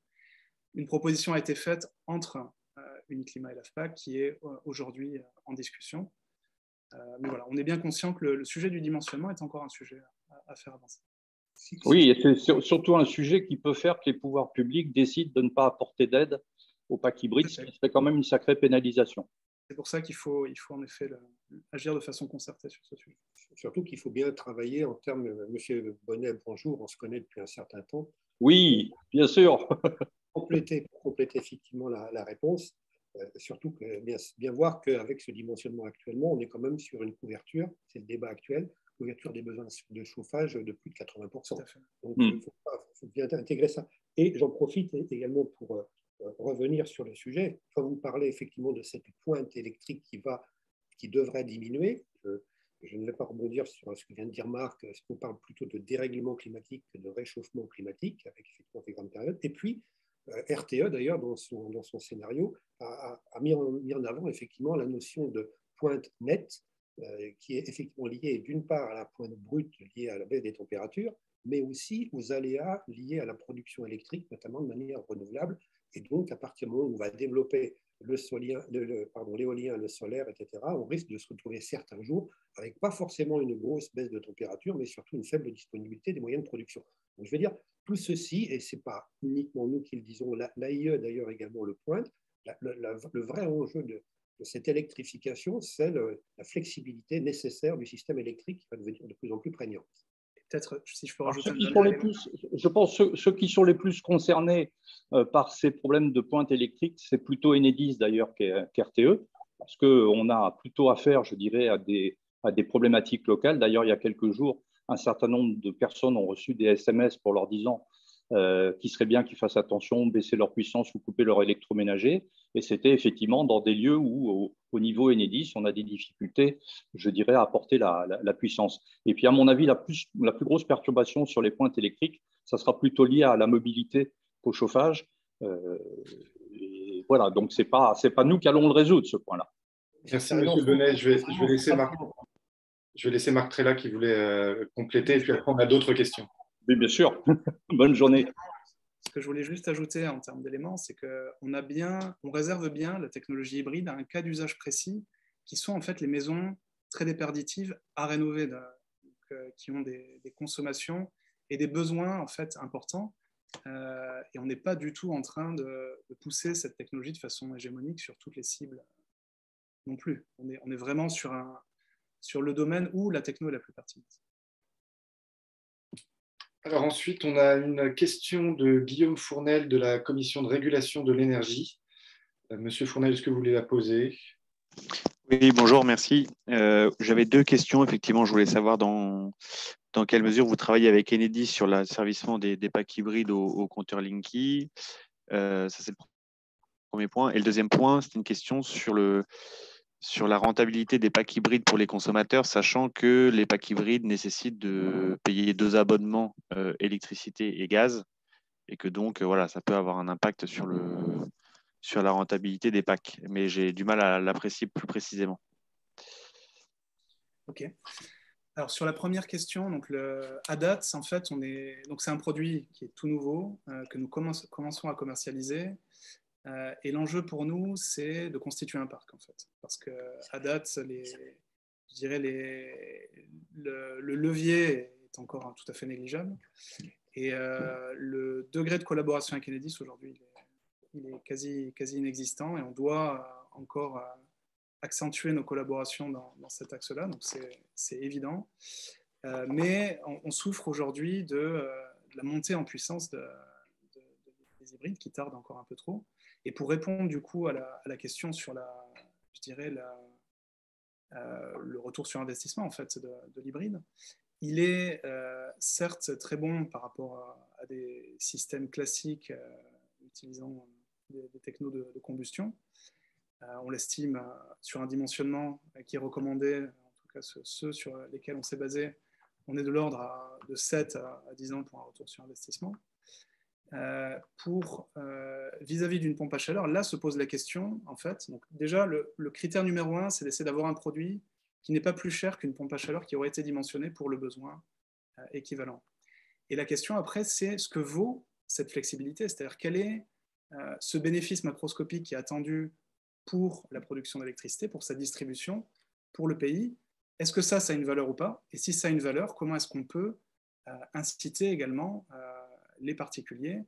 S3: Une proposition a été faite entre Uniclimat et l'AFPAC qui est aujourd'hui en discussion. Mais voilà, on est bien conscient que le sujet du dimensionnement est encore un sujet à faire avancer.
S4: Oui, et c'est surtout un sujet qui peut faire que les pouvoirs publics décident de ne pas apporter d'aide au pack hybride, ce qui serait quand même une sacrée pénalisation.
S3: C'est pour ça qu'il faut en effet agir de façon concertée sur ce sujet.
S2: Surtout qu'il faut bien travailler en termes, Monsieur Bonnet, bonjour, on se connaît depuis un certain temps.
S4: Oui, bien sûr.
S2: Pour compléter effectivement la réponse, surtout que bien voir qu'avec ce dimensionnement actuellement, on est quand même sur une couverture, c'est le débat actuel, couverture des besoins de chauffage de plus de 80%. Donc, il faut bien intégrer ça. Et j'en profite également pour revenir sur le sujet. Quand vous parlez effectivement de cette pointe électrique qui devrait diminuer, je ne vais pas rebondir sur ce que vient de dire Marc, est-ce qu'on parle plutôt de dérèglement climatique que de réchauffement climatique, avec effectivement des grandes périodes. Et puis, RTE, d'ailleurs, dans son scénario, a mis en avant effectivement la notion de pointe nette, qui est effectivement liée d'une part à la pointe brute liée à la baisse des températures, mais aussi aux aléas liés à la production électrique, notamment de manière renouvelable. Et donc, à partir du moment où on va développer l'éolien, le solaire, etc., on risque de se retrouver certains jours avec pas forcément une grosse baisse de température, mais surtout une faible disponibilité des moyens de production. Donc, je veux dire, tout ceci, et ce n'est pas uniquement nous qui le disons, l'AIE d'ailleurs également le pointe, le vrai enjeu de cette électrification, c'est la flexibilité nécessaire du système électrique qui va devenir de plus en plus prégnante.
S3: Peut-être, si je peux rajouter
S4: je pense que ceux qui sont les plus concernés par ces problèmes de pointe électrique, c'est plutôt Enedis d'ailleurs qu'RTE, parce qu'on a plutôt affaire, je dirais, à des problématiques locales. D'ailleurs, il y a quelques jours, un certain nombre de personnes ont reçu des SMS pour leur disant qu'il serait bien qu'ils fassent attention, baisser leur puissance ou couper leur électroménager. Et c'était effectivement dans des lieux où, au niveau Enedis, on a des difficultés, je dirais, à apporter la puissance. Et puis, à mon avis, la plus grosse perturbation sur les pointes électriques, ça sera plutôt lié à la mobilité qu'au chauffage. Et voilà, donc ce n'est pas nous qui allons le résoudre, ce point-là.
S1: Merci, M. Bonnet. Je vais laisser Marc Trella qui voulait compléter, et puis après, on a d'autres questions.
S4: Oui, bien sûr. Bonne journée.
S3: Ce que je voulais juste ajouter en termes d'éléments, c'est qu'on réserve bien la technologie hybride à un cas d'usage précis, qui sont en fait les maisons très déperditives à rénover, qui ont des consommations et des besoins en fait importants. Et on n'est pas du tout en train de pousser cette technologie de façon hégémonique sur toutes les cibles non plus. On est vraiment sur le domaine où la techno est la plus pertinente.
S1: Alors ensuite, on a une question de Guillaume Fournel de la Commission de régulation de l'énergie. Monsieur Fournel, est-ce que vous voulez la poser?
S5: Oui, bonjour, merci. J'avais deux questions. Effectivement, je voulais savoir dans quelle mesure vous travaillez avec Enedis sur l'asservissement des packs hybrides au compteur Linky. Ça, c'est le premier point. Et le deuxième point, c'est une question sur la rentabilité des packs hybrides pour les consommateurs, sachant que les packs hybrides nécessitent de payer 2 abonnements électricité et gaz, et que donc, voilà, ça peut avoir un impact sur la rentabilité des packs. Mais j'ai du mal à l'apprécier plus précisément.
S3: Ok. Alors sur la première question, donc à date, en fait, c'est un produit qui est tout nouveau, que nous commençons à commercialiser. Et l'enjeu pour nous, c'est de constituer un parc, en fait. Parce qu'à date, je dirais le levier est encore tout à fait négligeable. Et le degré de collaboration avec Enedis, aujourd'hui, il est quasi inexistant. Et on doit encore accentuer nos collaborations dans cet axe-là. Donc, c'est évident. Mais on souffre aujourd'hui de la montée en puissance des hybrides qui tardent encore un peu trop. Et pour répondre du coup à la question sur je dirais le retour sur investissement en fait de l'hybride, il est certes très bon par rapport à des systèmes classiques utilisant des technos de combustion. On l'estime sur un dimensionnement qui est recommandé, en tout cas ceux sur lesquels on s'est basé, on est de l'ordre de 7 à 10 ans pour un retour sur investissement. Vis-à-vis d'une pompe à chaleur, là se pose la question, en fait. Donc, déjà, le critère numéro 1, c'est d'essayer d'avoir un produit qui n'est pas plus cher qu'une pompe à chaleur qui aurait été dimensionnée pour le besoin équivalent. Et la question après, c'est ce que vaut cette flexibilité, c'est-à-dire quel est ce bénéfice macroscopique qui est attendu pour la production d'électricité, pour sa distribution, pour le pays. Est-ce que ça a une valeur ou pas? Et si ça a une valeur, comment est-ce qu'on peut inciter également les particuliers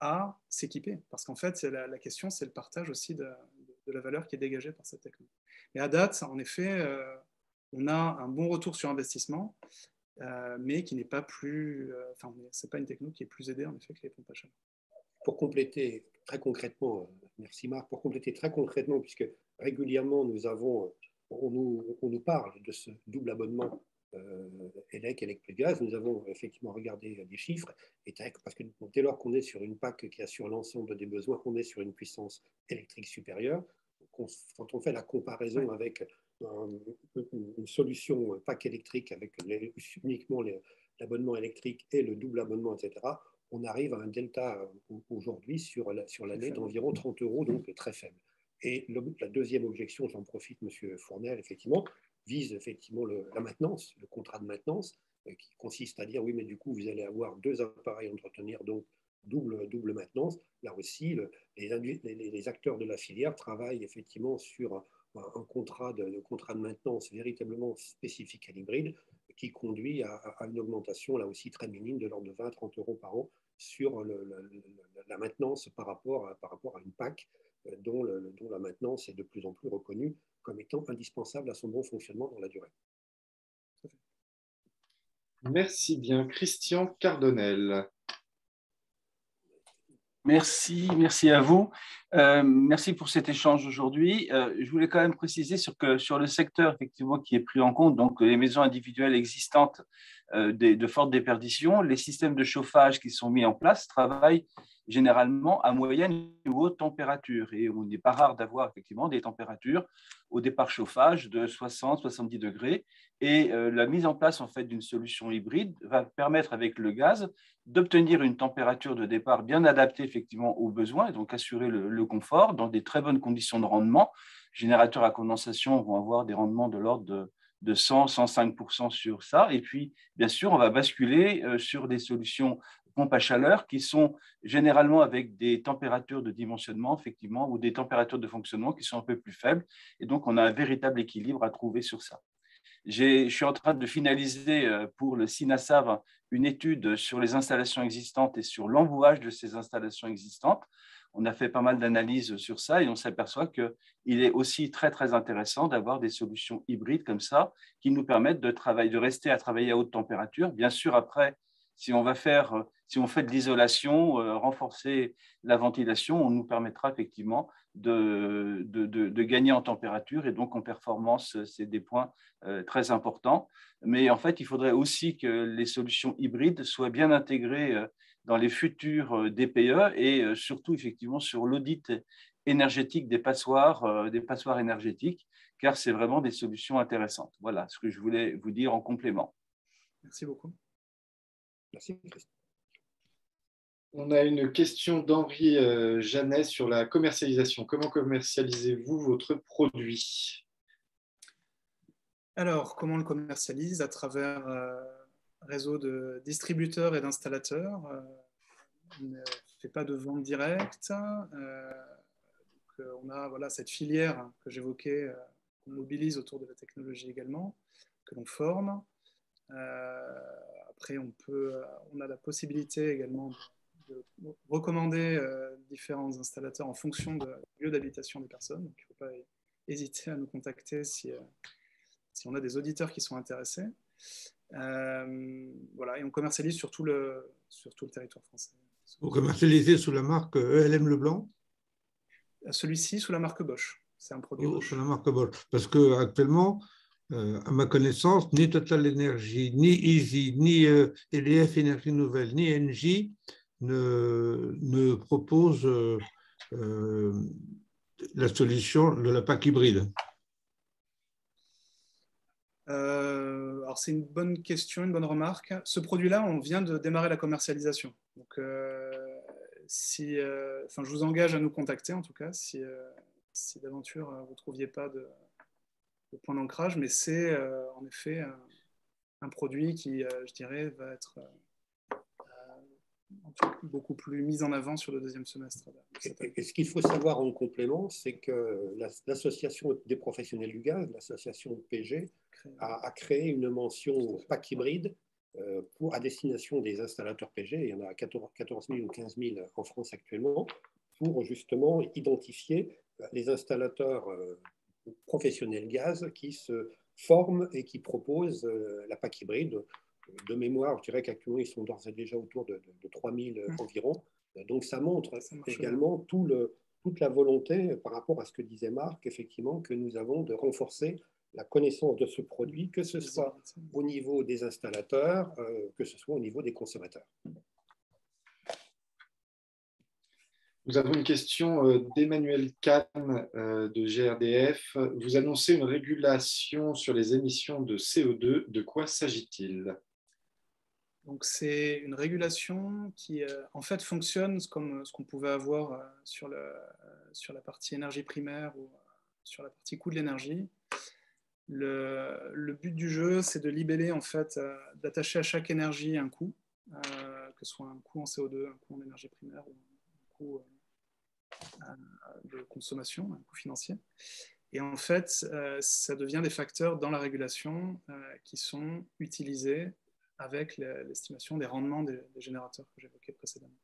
S3: à s'équiper? Parce qu'en fait, la question, c'est le partage aussi de la valeur qui est dégagée par cette technologie. Mais à date, en effet, on a un bon retour sur investissement, mais qui n'est pas plus... c'est pas une techno qui est plus aidée, en effet, que les pompes à chaleur.
S2: Pour compléter très concrètement, merci Marc, pour compléter très concrètement, puisque régulièrement on nous parle de ce double abonnement ELEC plus gaz, nous avons effectivement regardé des chiffres, parce que dès lors qu'on est sur une PAC qui assure l'ensemble des besoins, on est sur une puissance électrique supérieure. Quand on fait la comparaison avec une solution PAC électrique avec uniquement l'abonnement électrique et le double abonnement, etc., on arrive à un delta aujourd'hui sur l'année d'environ 30 €, donc très faible. Et la deuxième objection, j'en profite, Monsieur Fournel, effectivement, vise effectivement la maintenance, le contrat de maintenance, qui consiste à dire oui, mais du coup, vous allez avoir 2 appareils à entretenir, donc double maintenance. Là aussi, les acteurs de la filière travaillent effectivement sur un contrat de maintenance véritablement spécifique à l'hybride, qui conduit à une augmentation là aussi très minime de l'ordre de 20 à 30 € par an sur la maintenance par rapport à une PAC dont la maintenance est de plus en plus reconnue comme étant indispensable à son bon fonctionnement dans la durée.
S1: Merci bien. Christian Cardonnel.
S6: Merci à vous. Merci pour cet échange aujourd'hui. Je voulais quand même préciser sur le secteur effectivement qui est pris en compte, donc les maisons individuelles existantes de forte déperdition, les systèmes de chauffage qui sont mis en place travaillent généralement à moyenne ou haute température. Et on n'est pas rare d'avoir effectivement des températures au départ chauffage de 60-70 degrés. Et la mise en place en fait d'une solution hybride va permettre avec le gaz d'obtenir une température de départ bien adaptée effectivement aux besoins et donc assurer le confort dans des très bonnes conditions de rendement. Les générateurs à condensation vont avoir des rendements de l'ordre de 100-105% sur ça. Et puis, bien sûr, on va basculer sur des solutions pompes à chaleur qui sont généralement avec des températures de dimensionnement, effectivement, ou des températures de fonctionnement qui sont un peu plus faibles. Et donc, on a un véritable équilibre à trouver sur ça. Je suis en train de finaliser pour le CINASAV une étude sur les installations existantes et sur l'embouage de ces installations existantes. On a fait pas mal d'analyses sur ça et on s'aperçoit qu'il est aussi très, très intéressant d'avoir des solutions hybrides comme ça qui nous permettent de rester à travailler à haute température. Bien sûr, après, si on fait de l'isolation, renforcer la ventilation, on nous permettra effectivement de gagner en température et donc en performance, c'est des points très importants. Mais en fait, il faudrait aussi que les solutions hybrides soient bien intégrées dans les futurs DPE et surtout effectivement sur l'audit énergétique des passoires énergétiques, car c'est vraiment des solutions intéressantes. Voilà ce que je voulais vous dire en complément.
S3: Merci beaucoup.
S2: Merci, Christophe.
S1: On a une question d'Henri Janet sur la commercialisation. Comment commercialisez-vous votre produit?
S3: Alors, comment on le commercialise? À travers un réseau de distributeurs et d'installateurs. On ne fait pas de vente directe. On a voilà, cette filière que j'évoquais, qu'on mobilise autour de la technologie également, que l'on forme. Après, on a la possibilité également de recommander différents installateurs en fonction du lieu d'habitation des personnes. Donc, il ne faut pas hésiter à nous contacter si on a des auditeurs qui sont intéressés. Voilà, et on commercialise sur tout le territoire français.
S7: Vous commercialisez sous la marque ELM Leblanc?
S3: Celui-ci sous la marque Bosch. C'est un produit Bosch.
S7: Sous la marque Bosch. Parce qu'actuellement, à ma connaissance, ni Total Energy, ni Easy, ni EDF Énergie Nouvelle, ni Engie ne proposent la solution de la PAC hybride.
S3: Alors c'est une bonne question, une bonne remarque. Ce produit-là, on vient de démarrer la commercialisation. Donc, je vous engage à nous contacter en tout cas si d'aventure vous ne trouviez pas de point d'ancrage, mais c'est en effet un produit qui, je dirais, va être beaucoup plus mis en avant sur le deuxième semestre.
S2: Et ce qu'il faut savoir en complément, c'est que l'association des professionnels du gaz, l'association PG, a créé une mention PAC hybride à destination des installateurs PG. Il y en a 14 000 ou 15 000 en France actuellement, pour justement identifier les installateurs professionnels gaz qui se forment et qui proposent la PAC hybride. De mémoire, je dirais qu'actuellement, ils sont d'ores et déjà autour de 3 000 environ. Donc, ça montre également toute la volonté, par rapport à ce que disait Marc, effectivement, que nous avons de renforcer la connaissance de ce produit, que ce soit au niveau des installateurs, que ce soit au niveau des consommateurs.
S1: Nous avons une question d'Emmanuel Kahn de GRDF. Vous annoncez une régulation sur les émissions de CO2. De quoi s'agit-il?
S3: Donc, c'est une régulation qui, en fait, fonctionne comme ce qu'on pouvait avoir sur la partie énergie primaire ou sur la partie coût de l'énergie. Le but du jeu, c'est de libeller, en fait, d'attacher à chaque énergie un coût, que ce soit un coût en CO2, un coût en énergie primaire ou un coût de consommation, un coût financier. Et en fait, ça devient des facteurs dans la régulation qui sont utilisés avec l'estimation des rendements des générateurs que j'évoquais précédemment.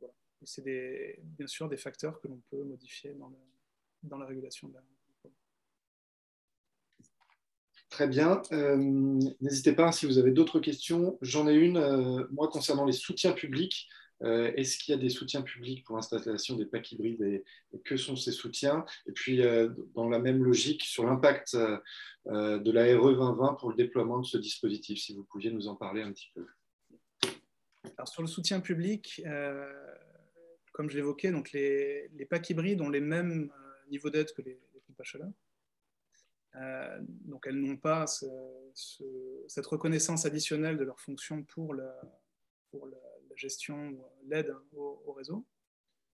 S3: Voilà. C'est bien sûr des facteurs que l'on peut modifier dans la régulation de la.
S1: Très bien. N'hésitez pas si vous avez d'autres questions. J'en ai une, moi, concernant les soutiens publics. Est-ce qu'il y a des soutiens publics pour l'installation des packs hybrides et que sont ces soutiens? Et puis, dans la même logique, sur l'impact de la RE 2020 pour le déploiement de ce dispositif, si vous pouviez nous en parler un petit peu.
S3: Alors, sur le soutien public, comme je l'évoquais, donc les packs hybrides ont les mêmes niveaux d'aide que les pompes à chaleur. Donc elles n'ont pas cette reconnaissance additionnelle de leur fonction pour la gestion, l'aide au réseau,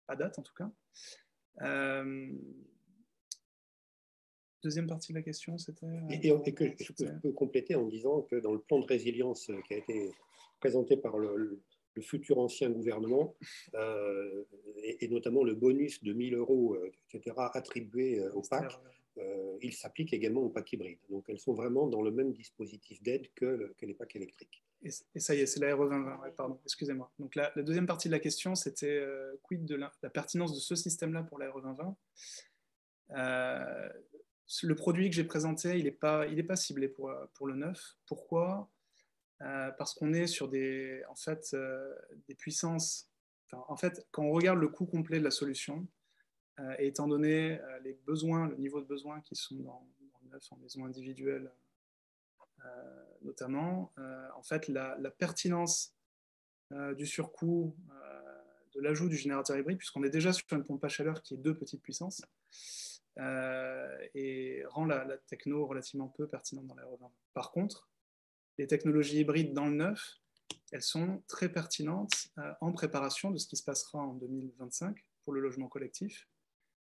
S3: à date en tout cas. Deuxième partie de la question, c'était...
S2: Et que je peux compléter en disant que dans le plan de résilience qui a été présenté par le futur ancien gouvernement, et notamment le bonus de 1 000 €, etc., attribué au PAC, il s'applique également aux packs hybrides. Donc elles sont vraiment dans le même dispositif d'aide que les packs électriques.
S3: Et ça y est, c'est la RE 2020, ouais, pardon, excusez-moi. Donc la deuxième partie de la question, c'était quid de la pertinence de ce système-là pour la RE 2020. Le produit que j'ai présenté, il n'est pas ciblé pour le neuf. Pourquoi? Parce qu'on est sur des puissances. En fait, quand on regarde le coût complet de la solution, et étant donné les besoins, le niveau de besoins qui sont dans le neuf, en maison individuelle notamment, en fait, la pertinence du surcoût, de l'ajout du générateur hybride, puisqu'on est déjà sur une pompe à chaleur qui est 2 petites puissances, et rend la techno relativement peu pertinente dans la RE 2020. Par contre, les technologies hybrides dans le neuf, elles sont très pertinentes en préparation de ce qui se passera en 2025 pour le logement collectif,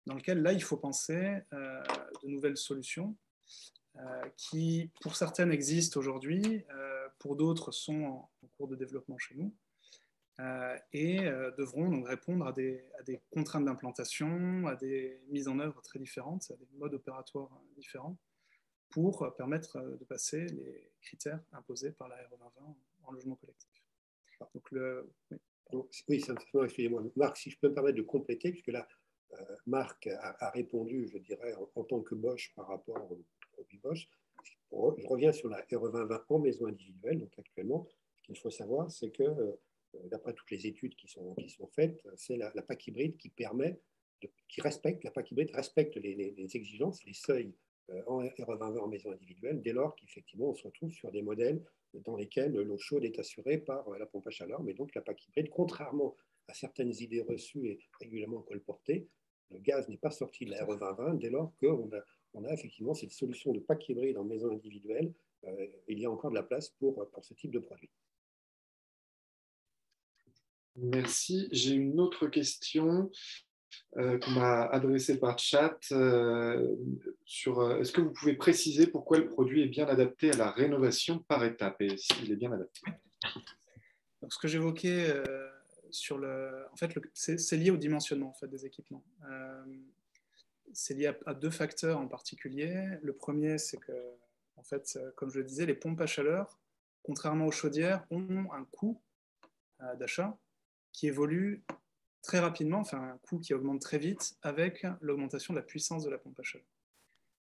S3: dans lequel, là, il faut penser de nouvelles solutions qui, pour certaines, existent aujourd'hui, pour d'autres sont en cours de développement chez nous, et devront donc répondre à des contraintes d'implantation, à des mises en œuvre très différentes, à des modes opératoires différents, pour permettre de passer les critères imposés par la RE 2020 en logement collectif. Donc
S2: oui, simplement, excusez-moi, Marc, si je peux me permettre de compléter, puisque là, Marc a répondu, je dirais, en tant que Bosch par rapport au produit Bosch. Je reviens sur la RE 2020 en maison individuelle. Donc actuellement, ce qu'il faut savoir, c'est que, d'après toutes les études qui sont faites, c'est la PAC hybride qui permet, la PAC hybride respecte les exigences, les seuils en RE 2020 en maison individuelle, dès lors qu'effectivement on se retrouve sur des modèles dans lesquels l'eau chaude est assurée par la pompe à chaleur. Mais donc la PAC hybride, contrairement à certaines idées reçues et régulièrement colportées, le gaz n'est pas sorti de la RE 2020 dès lors qu'on a effectivement cette solution de PAC hybride en maison individuelle. Il y a encore de la place pour ce type de produit.
S1: Merci. J'ai une autre question qu'on m'a adressée par chat. Est-ce que vous pouvez préciser pourquoi le produit est bien adapté à la rénovation par étapes et s'il est bien adapté?
S3: Donc, ce que j'évoquais en fait, c'est lié au dimensionnement en fait, des équipements. C'est lié à 2 facteurs en particulier. Le premier, c'est que, en fait, comme je le disais, les pompes à chaleur, contrairement aux chaudières, ont un coût d'achat qui évolue très rapidement, enfin un coût qui augmente très vite avec l'augmentation de la puissance de la pompe à chaleur.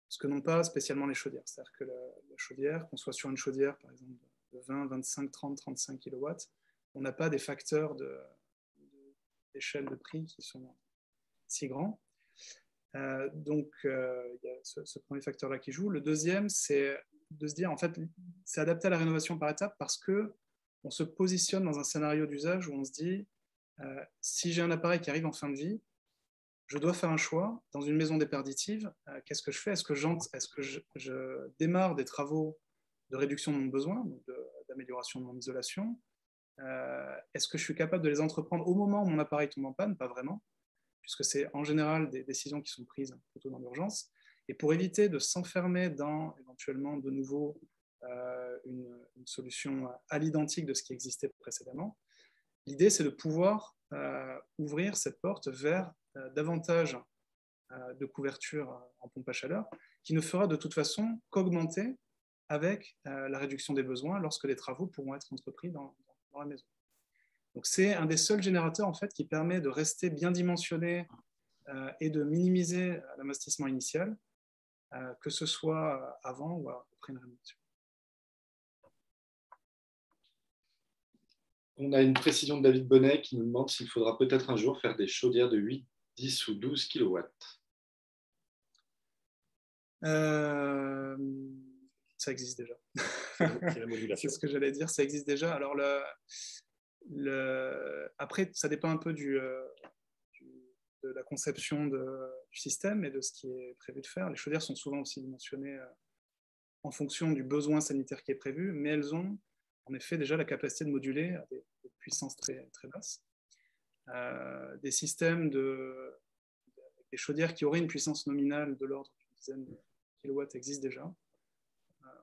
S3: Ce que n'ont pas spécialement les chaudières. C'est-à-dire que la chaudière, qu'on soit sur une chaudière, par exemple, de 20, 25, 30, 35 kW, on n'a pas des facteurs d'échelle de prix qui sont si grands. Donc, il y a ce premier facteur-là qui joue. Le deuxième, c'est de se dire, en fait, c'est adapté à la rénovation par étapes parce qu'on se positionne dans un scénario d'usage où on se dit, si j'ai un appareil qui arrive en fin de vie, je dois faire un choix dans une maison déperditive. Qu'est-ce que je fais? Est-ce que je démarre des travaux de réduction de mon besoin, d'amélioration de mon isolation? Est-ce que je suis capable de les entreprendre au moment où mon appareil tombe en panne? Pas vraiment, puisque c'est en général des décisions qui sont prises plutôt dans l'urgence. Et pour éviter de s'enfermer dans éventuellement de nouveau une solution à l'identique de ce qui existait précédemment, l'idée c'est de pouvoir ouvrir cette porte vers davantage de couverture en pompe à chaleur, qui ne fera de toute façon qu'augmenter avec la réduction des besoins lorsque les travaux pourront être entrepris dans la maison. Donc c'est un des seuls générateurs en fait, qui permet de rester bien dimensionné et de minimiser l'investissement initial, que ce soit avant ou après une rénovation.
S1: On a une précision de David Bonnet qui nous demande s'il faudra peut-être un jour faire des chaudières de 8, 10 ou 12 kilowatts.
S3: Ça existe déjà.
S2: C'est la modulation.
S3: C'est ce que j'allais dire, ça existe déjà. Alors, après, ça dépend un peu de la conception du système et de ce qui est prévu de faire. Les chaudières sont souvent aussi dimensionnées en fonction du besoin sanitaire qui est prévu, mais elles ont en effet déjà la capacité de moduler à des puissances très, très basses. Des systèmes des chaudières qui auraient une puissance nominale de l'ordre d'une dizaine de kilowatts existent déjà.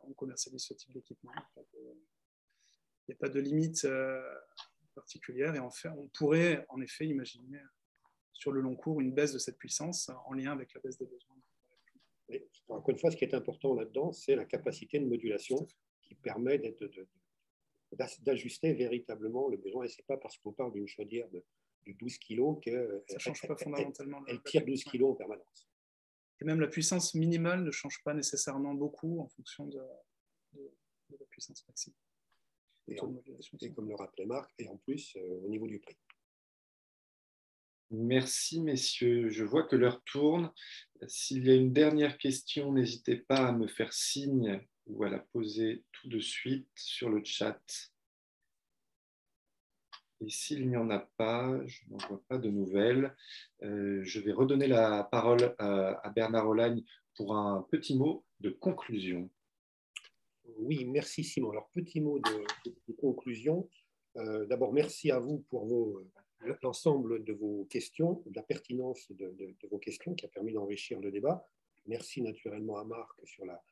S3: On commercialise ce type d'équipement. Il n'y a pas de limite particulière et on pourrait en effet imaginer sur le long cours une baisse de cette puissance en lien avec la baisse des besoins.
S2: Mais, encore une fois, ce qui est important là-dedans, c'est la capacité de modulation qui permet d'ajuster véritablement le besoin. Et ce n'est pas parce qu'on parle d'une chaudière de 12 kg qu'elle tire 12 kg en permanence.
S3: Et même la puissance minimale ne change pas nécessairement beaucoup en fonction de la puissance maximale.
S2: Et comme le rappelait Marc, et en plus au niveau du prix.
S1: Merci, messieurs. Je vois que l'heure tourne. S'il y a une dernière question, n'hésitez pas à me faire signe ou à la poser tout de suite sur le chat. Et s'il n'y en a pas, je n'en vois pas de nouvelles. Je vais redonner la parole à Bernard Olagne pour un petit mot de conclusion.
S2: Oui, merci Simon. Alors, petit mot de conclusion. D'abord, merci à vous pour l'ensemble de vos questions, de la pertinence de vos questions qui a permis d'enrichir le débat. Merci naturellement à Marc sur la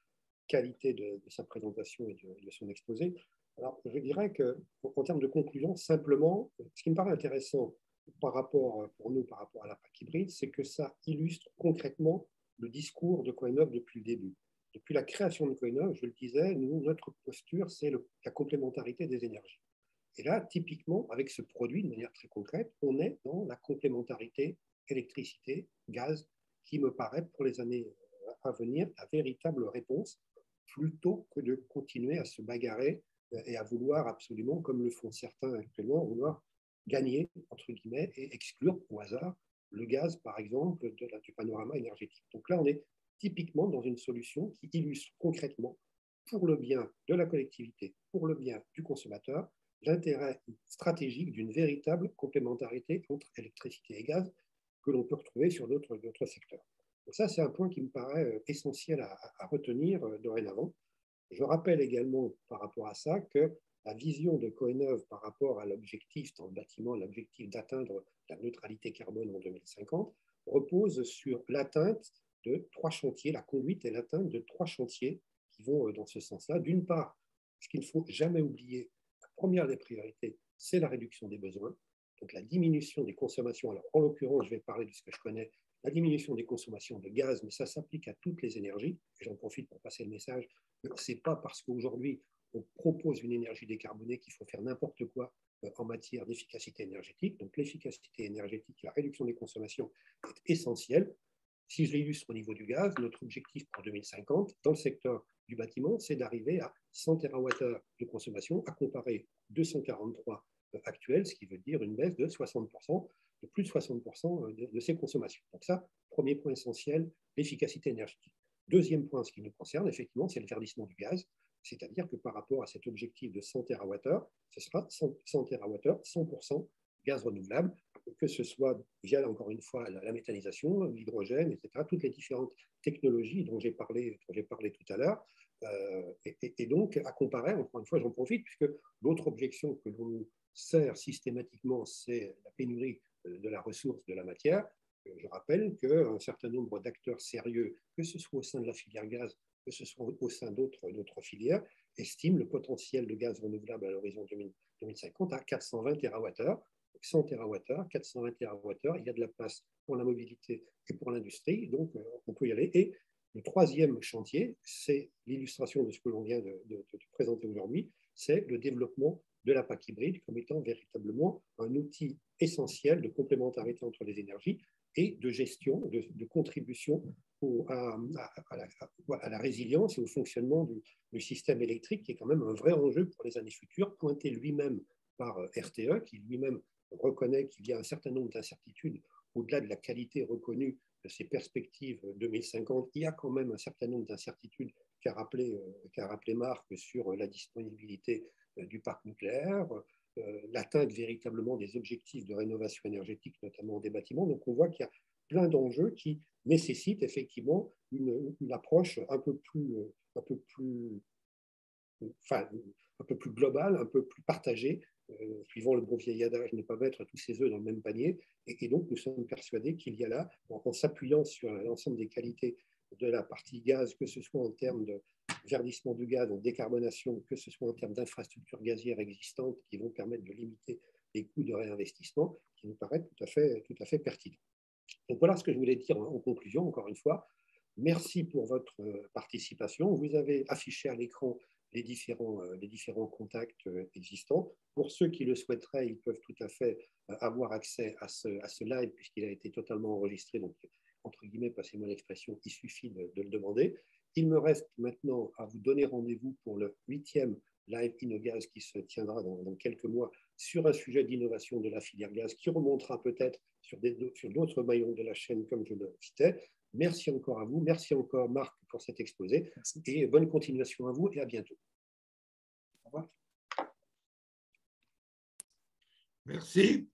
S2: qualité de sa présentation et de son exposé. Alors, je dirais qu'en termes de conclusion, simplement, ce qui me paraît intéressant pour nous par rapport à la PAC hybride, c'est que ça illustre concrètement le discours de Coinov depuis le début. Depuis la création de Coinov, je le disais, notre posture, c'est la complémentarité des énergies. Et là, typiquement, avec ce produit, de manière très concrète, on est dans la complémentarité électricité, gaz, qui me paraît, pour les années à venir, la véritable réponse, plutôt que de continuer à se bagarrer et à vouloir absolument, comme le font certains actuellement, vouloir gagner, entre guillemets, et exclure au hasard le gaz, par exemple, du panorama énergétique. Donc là, on est typiquement dans une solution qui illustre concrètement, pour le bien de la collectivité, pour le bien du consommateur, l'intérêt stratégique d'une véritable complémentarité entre électricité et gaz que l'on peut retrouver sur d'autres secteurs. Donc ça, c'est un point qui me paraît essentiel à retenir dorénavant. Je rappelle également par rapport à ça que la vision de Coinov par rapport à l'objectif dans le bâtiment, l'objectif d'atteindre la neutralité carbone en 2050, repose sur l'atteinte de 3 chantiers, la conduite et l'atteinte de 3 chantiers qui vont dans ce sens-là. D'une part, ce qu'il ne faut jamais oublier, la première des priorités, c'est la réduction des besoins, donc la diminution des consommations. Alors, en l'occurrence, je vais parler de ce que je connais, la diminution des consommations de gaz, mais ça s'applique à toutes les énergies. J'en profite pour passer le message. Ce n'est pas parce qu'aujourd'hui, on propose une énergie décarbonée qu'il faut faire n'importe quoi en matière d'efficacité énergétique. Donc, l'efficacité énergétique, la réduction des consommations est essentielle. Si je l'illustre au niveau du gaz, notre objectif pour 2050, dans le secteur du bâtiment, c'est d'arriver à 100 TWh de consommation, à comparer 243 actuels, ce qui veut dire une baisse de 60%, de plus de 60% de ces consommations. Donc ça, premier point essentiel, l'efficacité énergétique. Deuxième point, ce qui nous concerne, effectivement, c'est le verdissement du gaz, c'est-à-dire que par rapport à cet objectif de 100 TWh, ce sera 100 TWh, 100% gaz renouvelable, que ce soit via, encore une fois, la méthanisation, l'hydrogène, etc., toutes les différentes technologies dont j'ai parlé tout à l'heure. Et donc, à comparer, encore une fois, j'en profite, puisque l'autre objection que l'on nous sert systématiquement, c'est la pénurie de la ressource, de la matière. Je rappelle qu'un certain nombre d'acteurs sérieux, que ce soit au sein de la filière gaz, que ce soit au sein d'autres filières, estiment le potentiel de gaz renouvelable à l'horizon 2050 à 420 TWh. 100 TWh, 420 TWh, il y a de la place pour la mobilité et pour l'industrie, donc on peut y aller. Et le troisième chantier, c'est l'illustration de ce que l'on vient de présenter aujourd'hui, c'est le développement de la PAC hybride comme étant véritablement un outil essentiel de complémentarité entre les énergies et de gestion, de contribution à la résilience et au fonctionnement du système électrique, qui est quand même un vrai enjeu pour les années futures, pointé lui-même par RTE, qui lui-même reconnaît qu'il y a un certain nombre d'incertitudes au-delà de la qualité reconnue de ces perspectives 2050. Il y a quand même un certain nombre d'incertitudes qu'a rappelé Marc sur la disponibilité du parc nucléaire, l'atteinte véritablement des objectifs de rénovation énergétique, notamment des bâtiments. Donc on voit qu'il y a plein d'enjeux qui nécessitent effectivement une approche un peu plus globale, un peu plus partagée, suivant le bon vieil adage, ne pas mettre tous ses œufs dans le même panier. Et donc, nous sommes persuadés qu'il y a là, en s'appuyant sur l'ensemble des qualités de la partie gaz, que ce soit en termes de verdissement du gaz, en décarbonation, que ce soit en termes d'infrastructures gazières existantes qui vont permettre de limiter les coûts de réinvestissement, qui nous paraît tout à fait pertinent. Donc voilà ce que je voulais dire en conclusion, encore une fois. Merci pour votre participation. Vous avez affiché à l'écran les différents contacts existants. Pour ceux qui le souhaiteraient, ils peuvent tout à fait avoir accès à ce live puisqu'il a été totalement enregistré. Donc, entre guillemets, passez-moi l'expression, il suffit de le demander. Il me reste maintenant à vous donner rendez-vous pour le 8e live InnoGaz qui se tiendra dans quelques mois sur un sujet d'innovation de la filière gaz qui remontera peut-être sur d'autres maillons de la chaîne comme je le citais. Merci encore à vous. Merci encore Marc pour cet exposé. Merci. Et bonne continuation à vous et à bientôt. Au revoir.
S7: Merci.